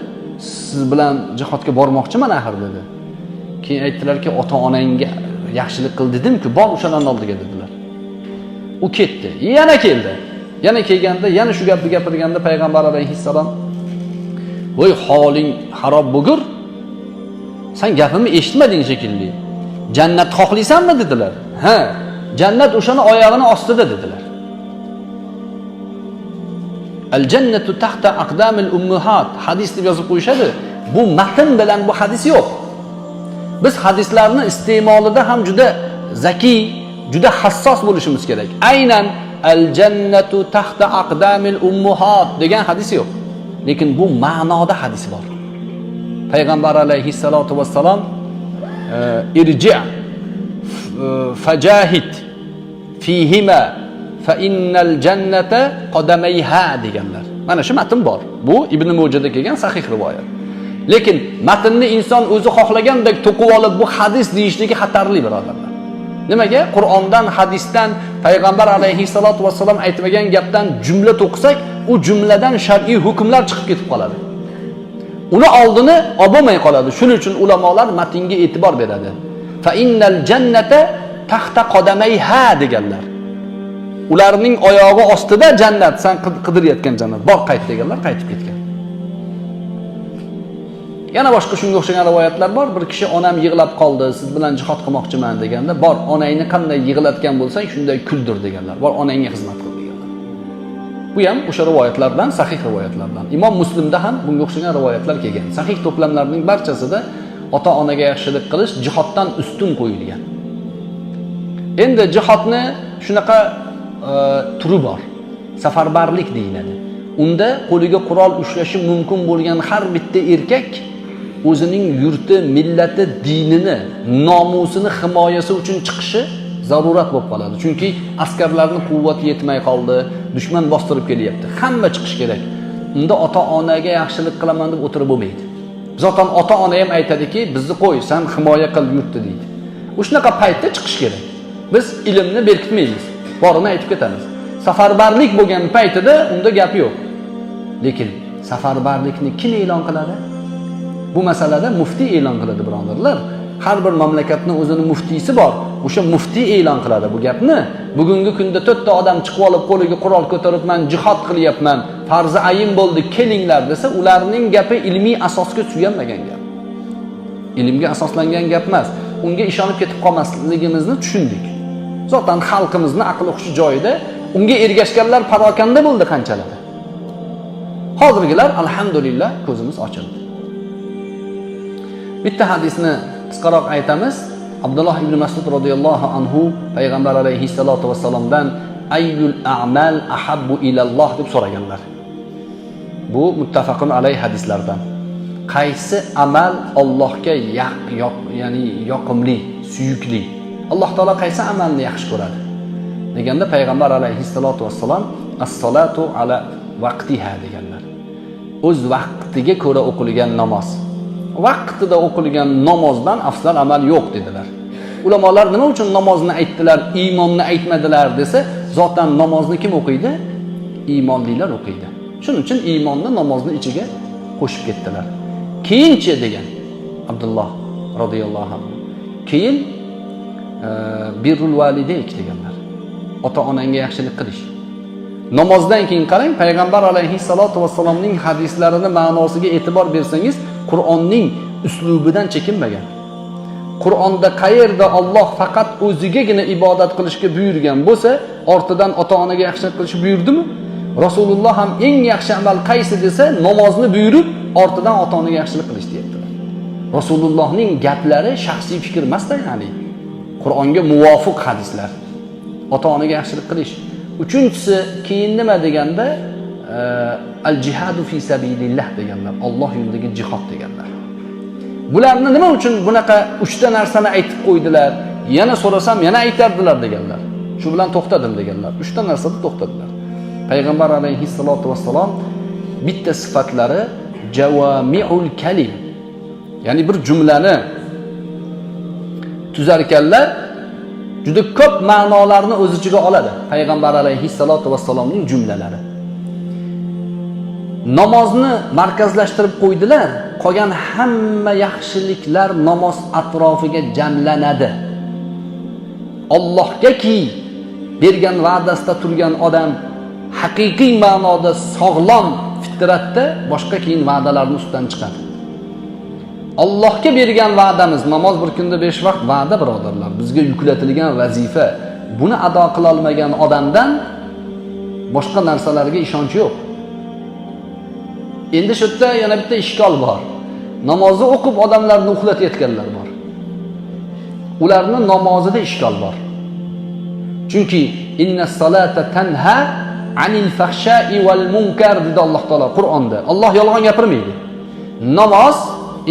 siz bilan jihodga bormoqchiman axir" dedi. Keyin aytdilarki, "Ota-onangga yaxshilik qil dedim-ku, bor o'shalarning oldiga" dedilar. U ketdi. Yana keldi. Yana kelganda, yana shu gapni gapirganda payg'ambar alayhissalom, "Voy holing xarob bo'gur. Sen gapimni eshitmading shekilli. Jannat xohlaysanmi?" dedilar. "Ha, jannat o'shani oyog'ini ostida" dedilar. Al-jannatu tahta aqdamil ummahat hadis deb yozib qo'yishadi. Bu matn bilan bu hadis yo'q. Biz hadislarni iste'molida ham juda zaki, juda hassos bo'lishimiz kerak. Aynan al-jannatu tahta aqdamil ummahat degan hadis yo'q. Lekin bu ma'noda hadis bor. Payg'ambar alayhissalatu vassalom irji' fajahid fihima fa innal jannata qadamayha deganlar. Mana shu matn bor. Bu Ibn Mujada kelgan sahih rivoyat. Lekin matnni inson o'zi xohlagandek to'qib olib bu hadis deyishligi xatarli, birodarlar. Nimaga? Qur'ondan, hadisdan, payg'ambar alayhissalatu vassalom aytmagan gapdan jumla to'qisak, u jumladan shar'iy hukmlar chiqib ketib qoladi. Uni oldini olmay qoladi. Shuning uchun ulamolar matnga e'tibor beradi. Fa innal jannata tahta qadamayha deganlar. Ularning oyog'i ostida jannat, sen qidirayotgan jannat. Bor qayt deganlar, qaytib ketgan. Yana boshqa shunga o'xshagan rivoyatlar bor. Bir kishi onam yig'lab qoldi, siz bilan jihad qilmoqchiman deganda, bor onangni qanday yig'latgan bo'lsang, shunday kuldir deganlar. Bor onangga xizmat qil deganlar. Bu ham o'sha rivoyatlardan, sahih rivoyatlardan. Imom Muslimda ham bunga o'xshagan rivoyatlar kelgan. Sahih to'plamlarning barchasida ota-onaga yaxshilik qilish jihoddan ustun qo'yilgan. Endi jihodni shunaqa turi bor. Safarbarlik deyiladi. Unda qo'liga qurol ushlashi mumkin bo'lgan har bitta erkak o'zining yurti, millati, dinini, nomusini himoyasi uchun chiqishi zarurat bo'lib qoladi. Chunki askarlarning quvvati yetmay qoldi, dushman bostirib kelyapti. Hamma chiqish kerak. Unda ota-onaga yaxshilik qilaman deb o'tirib bo'lmaydi. Zotan ota-ona ham aytadiki, bizni qo'y, sen himoya qil yurtni deydi. O'shanaqa paytda chiqish kerak. Biz ilmni berkitmaymiz, borini aytib ketamiz. Safarbarlik bo'lgan paytida unda gap yo'q. Lekin safarbarlikni kim e'lon qiladi? Bu masalada muftiy e'lon qiladi, birodarlar. Har bir mamlakatning o'zining muftiysi bor. O'sha muftiy e'lon qiladi bu gapni. Bugungi kunda 4 ta odam chiqib olib qo'liga qurol ko'tarib, men jihad qilyapman, farzi ayin bo'ldi, kelinglar desa, ularning gapi ilmiy asosga suyanmagan gap. Ilmga asoslangan gap emas. Unga ishonib ketib qolmasligimizni tushundik. Zotan xalqimizning aqli hushi joyida, unga ergashganlar parokanda bo'ldi qanchalar. Hozirgilar alhamdulillah ko'zimiz ochildi. Bitta hadisni qisqaroq aytamiz. Abdulloh ibn Mas'ud radhiyallohu anhu payg'ambar alayhissalatu vassalomdan ayyul a'mal ahabbu ilalloh deb so'raganlar. Bu muttafaqun alayh hadislardan. Qaysi amal Allohga ya'ni yoqimli, suyukli? Alloh taolo qaysi amalni yaxshi ko'radi? Deganda payg'ambar alayhissalatu vassalom as-salatu ala vaqtiha deganlar. O'z vaqtiga ko'ra o'qilgan namoz. Vaqtida o'qilgan namozdan afzal amal yo'q dedilar. Ulamolar nima uchun namozni aytdilar, iymonni aytmadilar desa, zotan namozni kim o'qiydi? Iymonlilar o'qiydi. Shuning uchun iymonni namozning ichiga qo'shib ketdilar. Keyinchi degan Abdulloh radhiyallohu anhu. Keyin birrul validayk deganlar. Ota-onangga yaxshilik qilish. Namozdan keyin qarang, payg'ambar alayhissalatu vassalomning hadislarini ma'nosiga e'tibor bersangiz, Qur'onning uslubidan chekinmagan. Qur'onda qayerda Alloh faqat o'zigagina ibodat qilishga buyurgan bo'lsa, ortidan ota-onaga yaxshilik qilishni buyurdimi? Rasululloh ham eng yaxshi amal qaysi desa, namozni buyurib, ortidan ota-onaga yaxshilik qilish deyaptilar. Rasulullohning gaplari shaxsiy fikr emas-da, ya'ni Qur'onga muvofiq hadislar. Ota-onaga yaxshilik qilish. Uchinchisi keyin nima deganda al-jihadu fi sabilillah deganlar. Alloh yo'lidagi jihad deganlar. Bularni nima uchun bunaqa 3 ta narsani aytib qo'ydilar? Yana so'rasam yana aytardilar deganlar. Shu bilan to'xtadim deganlar. 3 ta narsada to'xtadilar. Payg'ambar alayhissalatu vassalom bitta sifatlari javami'ul kalim. Ya'ni bir jumlani tuzar ekanlar, juda ko'p ma'nolarni o'z ichiga oladi. Payg'ambar alayhissalatu vassalomning jumlalari. Namozni markazlashtirib qo'ydilar. Qolgan hamma yaxshiliklar namoz atrofiga jamlanadi. Allohgaki bergan va'dasida turgan odam haqiqiy ma'noda sog'lom fitratda boshqa keyin va'dalarning ustidan chiqadi. Allohga bergan va'damiz namoz bir kunda 5 vaqt va'da birodarlar. Bizga yuklatilgan vazifa. Buni ado qila olmagan odamdan boshqa narsalarga ishonch yo'q. Endi shu yerda yana bitta ishkol bor. Namozni o'qib odamlarni uxlatayotganlar bor. Ularning namozida ishkol bor. Chunki innas salata tanha anil fahsha'i wal munkar dedi Alloh taolo Qur'onda. Alloh yolg'on gapirmaydi. Namoz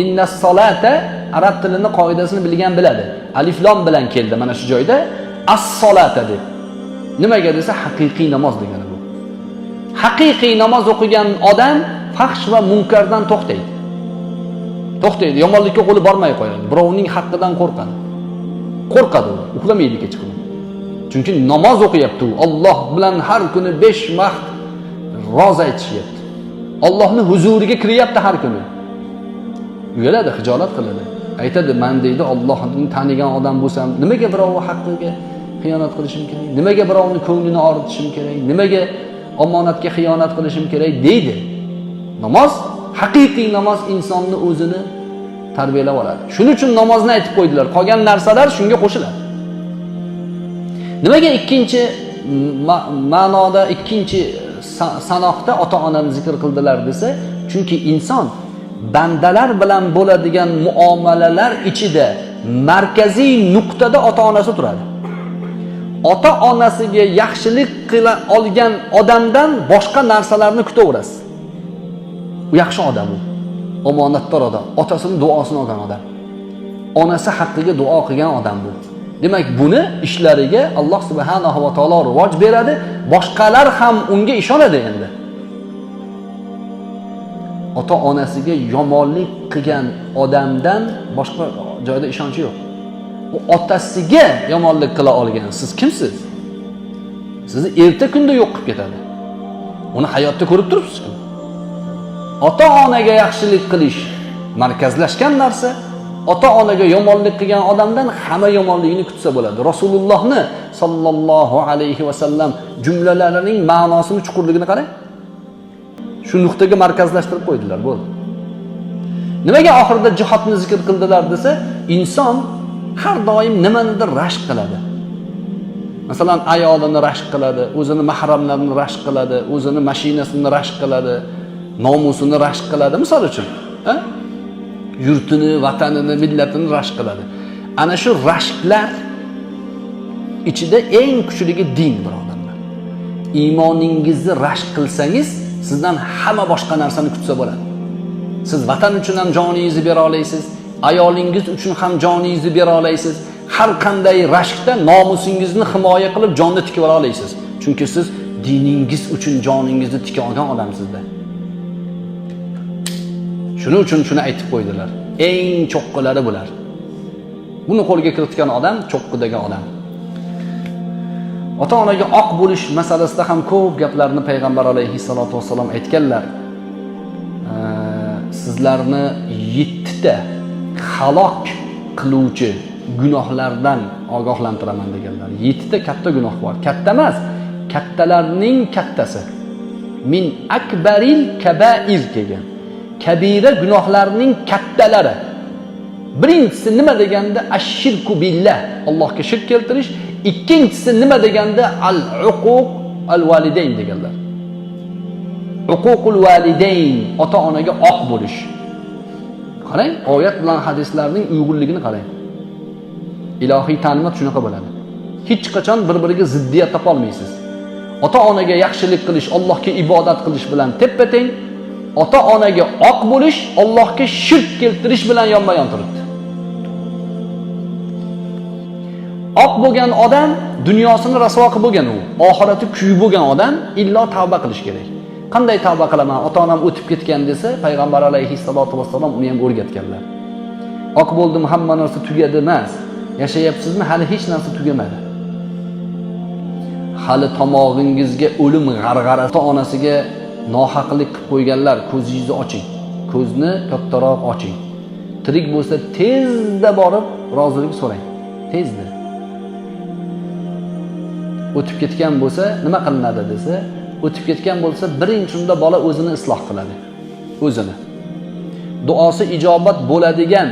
innas salata arab tilining qoidasini bilgan biladi. Alif lam bilan keldi mana shu joyda as-salata deb. Nimaga desa haqiqiy namoz degani bu. Haqiqiy namoz o'qigan odam fahsh va munkardan to'xtaydi. To'xtaydi, yomonlikka qo'li bormay qo'yadi. Birovning haqqidan qo'rqadi. Qo'rqadi, uxlamaydi kechqurun. Chunki namoz o'qiyapti u. Alloh bilan har kuni 5 vaqt roza aytishyapti. Allohning huzuriga kiryapti har kuni. Uyaladi, hijolat qiladi. Aytadi, men deydi Allohni tanigan odam bo'lsam, nimaga birovning haqqiga xiyonat qilishim kerak? Nimaga birovning ko'nglini og'ritishim kerak? Nimaga omonatga xiyonat qilishim kerak deydi. Namoz, haqiqiy namoz insonni o'zini tarbiyalab oladi. Shuning uchun namozni aytib qo'ydilar. Qolgan narsalar shunga qo'shiladi. Nimaga ikkinchi ma'noda, ikkinchi sanoqda ota-onani zikr qildilar desa, chunki inson bandalar bilan bo'ladigan muomalalar ichida markaziy nuqtada ota-onasi turadi. ota-onasiga yaxshilik qila olgan odamdan boshqa narsalarni kutaverasiz. U yaxshi odam u. Omonatdor odam, otasining duosini olgan odam. Onasi haqqiga duo qilgan odam bu. Demak, buni ishlariga Alloh subhanahu va taolo rivoj beradi, boshqalar ham unga ishonadi endi. Ota-onasiga yomonlik qilgan odamdan boshqa joyda ishonchi yo'q. U otasiga yomonlik qila olgan. Siz kimsiz? Sizni erta kunda yo'q qilib ketadi. Uni hayotda ko'rib turibsiz-ku. Ota-onaga yaxshilik qilish markazlashgan narsa, ota-onaga yomonlik qilgan odamdan hamma yomonligini kutsa bo'ladi. Rasulullohni sallallohu alayhi va sallam jumlalarining ma'nosini, chuqurligini qarang. Shu nuqtaga markazlashtirib qo'ydilar, bo'ldi. Nimaga oxirida jihodni zikr qildilar desa, inson har doim nimanidir rashk qiladi. Masalan, ayolini rashk qiladi, o'zini mahramlarini rashk qiladi, o'zini mashinasini rashk qiladi, nomusini rashk qiladi, misol uchun, yurtini, vatanini, millatini rashk qiladi. Ana shu rashklar ichida eng kuchligi din, birodarlar. Iymoningizni rashk qilsangiz, sizdan hamma boshqa narsani kutsa bo'ladi. Siz vatan uchun ham joningizni bera olasiz, ayolingiz uchun ham joningizni bera olasiz. Har qanday rashkda nomusingizni himoya qilib jonni tikib ola olasiz. Chunki siz diningiz uchun joningizni tikib olgan odamsizda. Shuning uchun shuni aytib qo'ydilar. Eng cho'qqilari bular. Buni qo'lga kiritgan odam cho'qqidagi odam. Ota-onaga oq bo'lish masalasida ham ko'p gaplarni payg'ambar alayhissalatu vassalom aytganlar. Sizlarni 7 ta halok qiluvchi gunohlardan ogohlantiraman deganlar. 7 ta katta gunoh bor. Katta emas, kattalarning kattasi. Min akbaril kabair degan. Kabira gunohlarning kattalari. Birinchisi nima deganda ash-shirku billah, Allohga shirk keltirish. Ikkinchisi nima deganda al-uquq al-validayn deganlar. Uququl validayn, ota-onaga oq bo'lish. Qarang, oyat bilan hadislarning uyg'unligini qarang. Ilohiy ta'limot shunaqa bo'ladi. Hech qachon bir-biriga ziddiyat topa olmaysiz. Ota-onaga yaxshilik qilish, Allohga ibodat qilish bilan teppa-teng. Ota-onaga oq bo'lish, Allohga shirk keltirish bilan yonma-yon turibdi. Oq bo'lgan odam dunyosini rasvo qilib bo'lgan u. Oxirati kuyib bo'lgan odam illo tavba qilish kerak. Qanday tavba qilaman? Ota-onam o'tib ketgan desa, payg'ambar alayhissalatu vassalom uni ham o'rgatganlar. Oq bo'ldim, hamma narsa tugadi emas. Yashayapsizmi? Hali hech narsa tugamadi. Hali tomog'ingizga o'lim g'arg'arasi. Ota-onasiga nohaqlik qilib qo'yganlar, ko'zingizni oching. Ko'zni kattaroq oching. Tirik bo'lsa tezda borib rozilik so'rang. Tezda. O'tib ketgan bo'lsa nima qilinadi desa, o'tib ketgan bo'lsa birinchida bola o'zini isloh qiladi. O'zini. Duosi ijobat bo'ladigan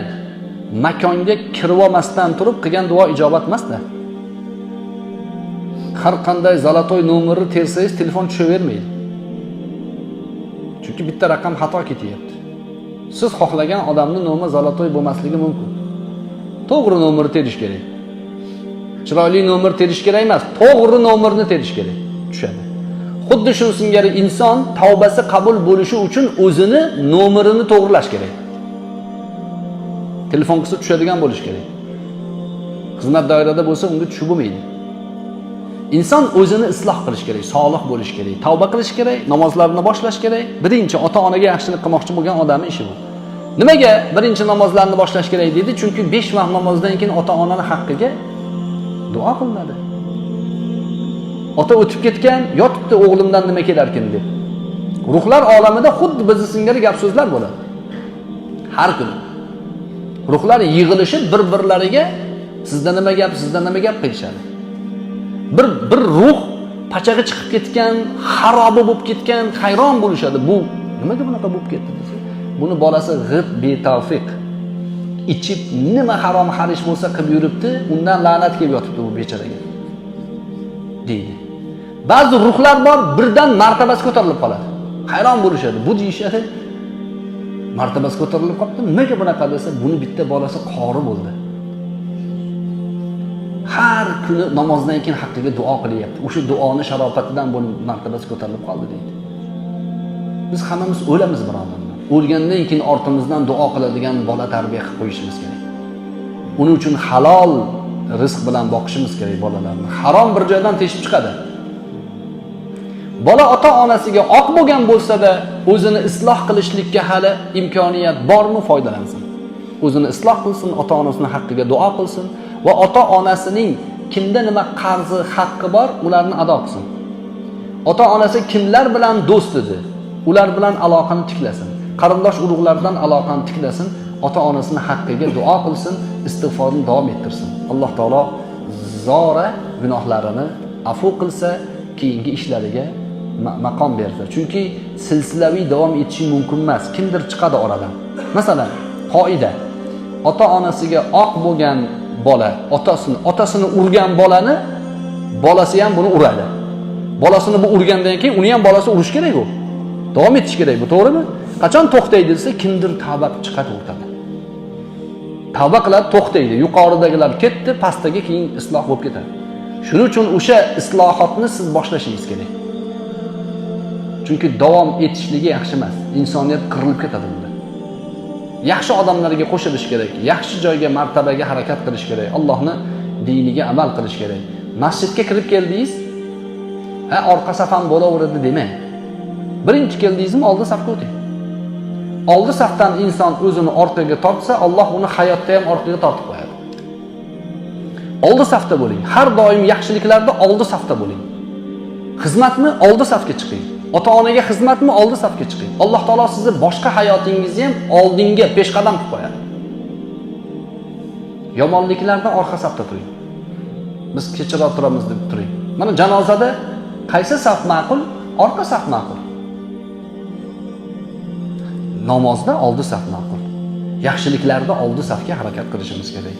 makonga kirib olmasdan turib qilgan duo ijobat emas-da. Har qanday zalotoy nomerni tersangiz telefon tushavermaydi. Chunki bitta raqam xato ketyapti. Siz xohlagan odamning nomi zalotoy bo'lmasligi mumkin. To'g'ri nomerni terish kerak. Chiroyli nomer terish kerak emas, to'g'ri nomerni terish kerak. Tushadi. Xuddi shu singari inson tavbasi qabul bo'lishi uchun o'zini nomerini to'g'rilash kerak. Telefon qilsa tushadigan bo'lish kerak. Xizmat doirasida bo'lsa unga tushib bo'lmaydi. Inson o'zini isloh qilish kerak, solih bo'lish kerak, tavba qilish kerak, namozlarni boshlash kerak. Birinchi ota-onaga yaxshilik qilmoqchi bo'lgan odamning ishi bu. Nimaga birinchi namozlarni boshlash kerak dedi? Chunki 5 vaqt namozdan keyin ota-onaning haqqiga duo qilinadi. Ota o'tib ketgan, yotibdi o'g'limdan nima kelarkin deb. Ruhlar olamida xuddi bizni singari gap so'zlar bo'ladi. Har kuni ruhlar yig'ilishib bir-birlariga sizda nima gap, sizda nima gap qilishadi. Bir ruh pachaga chiqib ketgan, xaroba bo'lib ketgan, hayron bo'lishadi. Bu nimaga bunaqa bo'lib ketdi desa, buni bolasi g'ib betavfiq. Ichib nima harom xarish bo'lsa qilib yuribdi, undan la'nat kelib yotibdi bu bechoraga. deydi. Ba'zi ruhlar bor, birdan martabasi ko'tarilib qoladi. Hayron bo'lishadi. Bu deyishadi, martabasi ko'tarilib qoldi. Nimaga bunaqa desa, buni bitta bolasi qori bo'ldi. har kuni namozdan keyin haqqiga duo qilyapti. O'sha duoni sharofatidan bu martabasi ko'tarilib qoldi deydi. Biz hammamiz o'lamiz birodarlar. O'lgandan keyin ortimizdan duo qiladigan bola tarbiya qilib qo'yishimiz kerak. Uning uchun halol rizq bilan boqishimiz kerak bolalarni. Harom bir joydan teshib chiqadi. Bola ota-onasiga oq bo'lgan bo'lsa-da, o'zini isloh qilishlikka hali imkoniyat bormi, foydalansin. O'zini isloh qilsin, ota-onasining haqqiga duo qilsin va ota-onasining kimda nima qarzi, haqqi bor, ularni ado qilsin. Ota-onasi kimlar bilan do'st edi, ular bilan aloqani tiklasin. Qarindosh urug'lardan aloqani tiklasin, ota-onasining haqqiga duo qilsin, istig'forni davom ettirsin. Alloh taolo zora gunohlarini afu qilsa, keyingi ishlariga maqom berdi. Chunki silsilaviy davom etishi mumkin emas. Kimdir chiqadi oradan. Masalan, qoida. Ota-onasiga oq bo'lgan bola, otasini urgan bolasi ham buni uradi. Bolasini bu urgandan keyin uni ham bolasi urish kerak u. Davom etish kerak bu, to'g'rimi? Qachon to'xtaydi desa, kimdir tavba qilib chiqadi o'rtada. Tavba qiladi, to'xtaydi. Yuqoridagilar ketdi, pastdagi keyin isloh bo'lib ketadi. Shuning uchun o'sha islohotni siz boshlashingiz kerak. Chunki davom etishligi yaxshi emas. Insoniyat qirilib ketadi bunda. Yaxshi odamlarga qo'shilish kerak, yaxshi joyga, martabaga harakat qilish kerak, Allohning diniga amal qilish kerak. Masjidga kirib keldingiz, orqa saf ham bo'laveradi demang. Birinchi keldingizmi, oldi safga o'ting. Oldi safdan inson o'zini orqaga tortsa, Alloh uni hayotda ham orqaga tortib qo'yadi. Oldi safda bo'ling. Har doim yaxshiliklarda oldi safda bo'ling. Xizmatni oldi safga chiqing. Ota-onaga xizmatmi oldi safga chiqing. Alloh taolo sizni boshqa hayotingizni ham oldinga peshqadam qilib qo'yadi. Yomonliklardan orqa safda turing. Biz kechira turamiz deb turing. Mana janozada qaysi saf ma'qul? Orqa saf ma'qul. Namozda oldi saf ma'qul. Yaxshiliklarda oldi safga harakat qilishimiz kerak.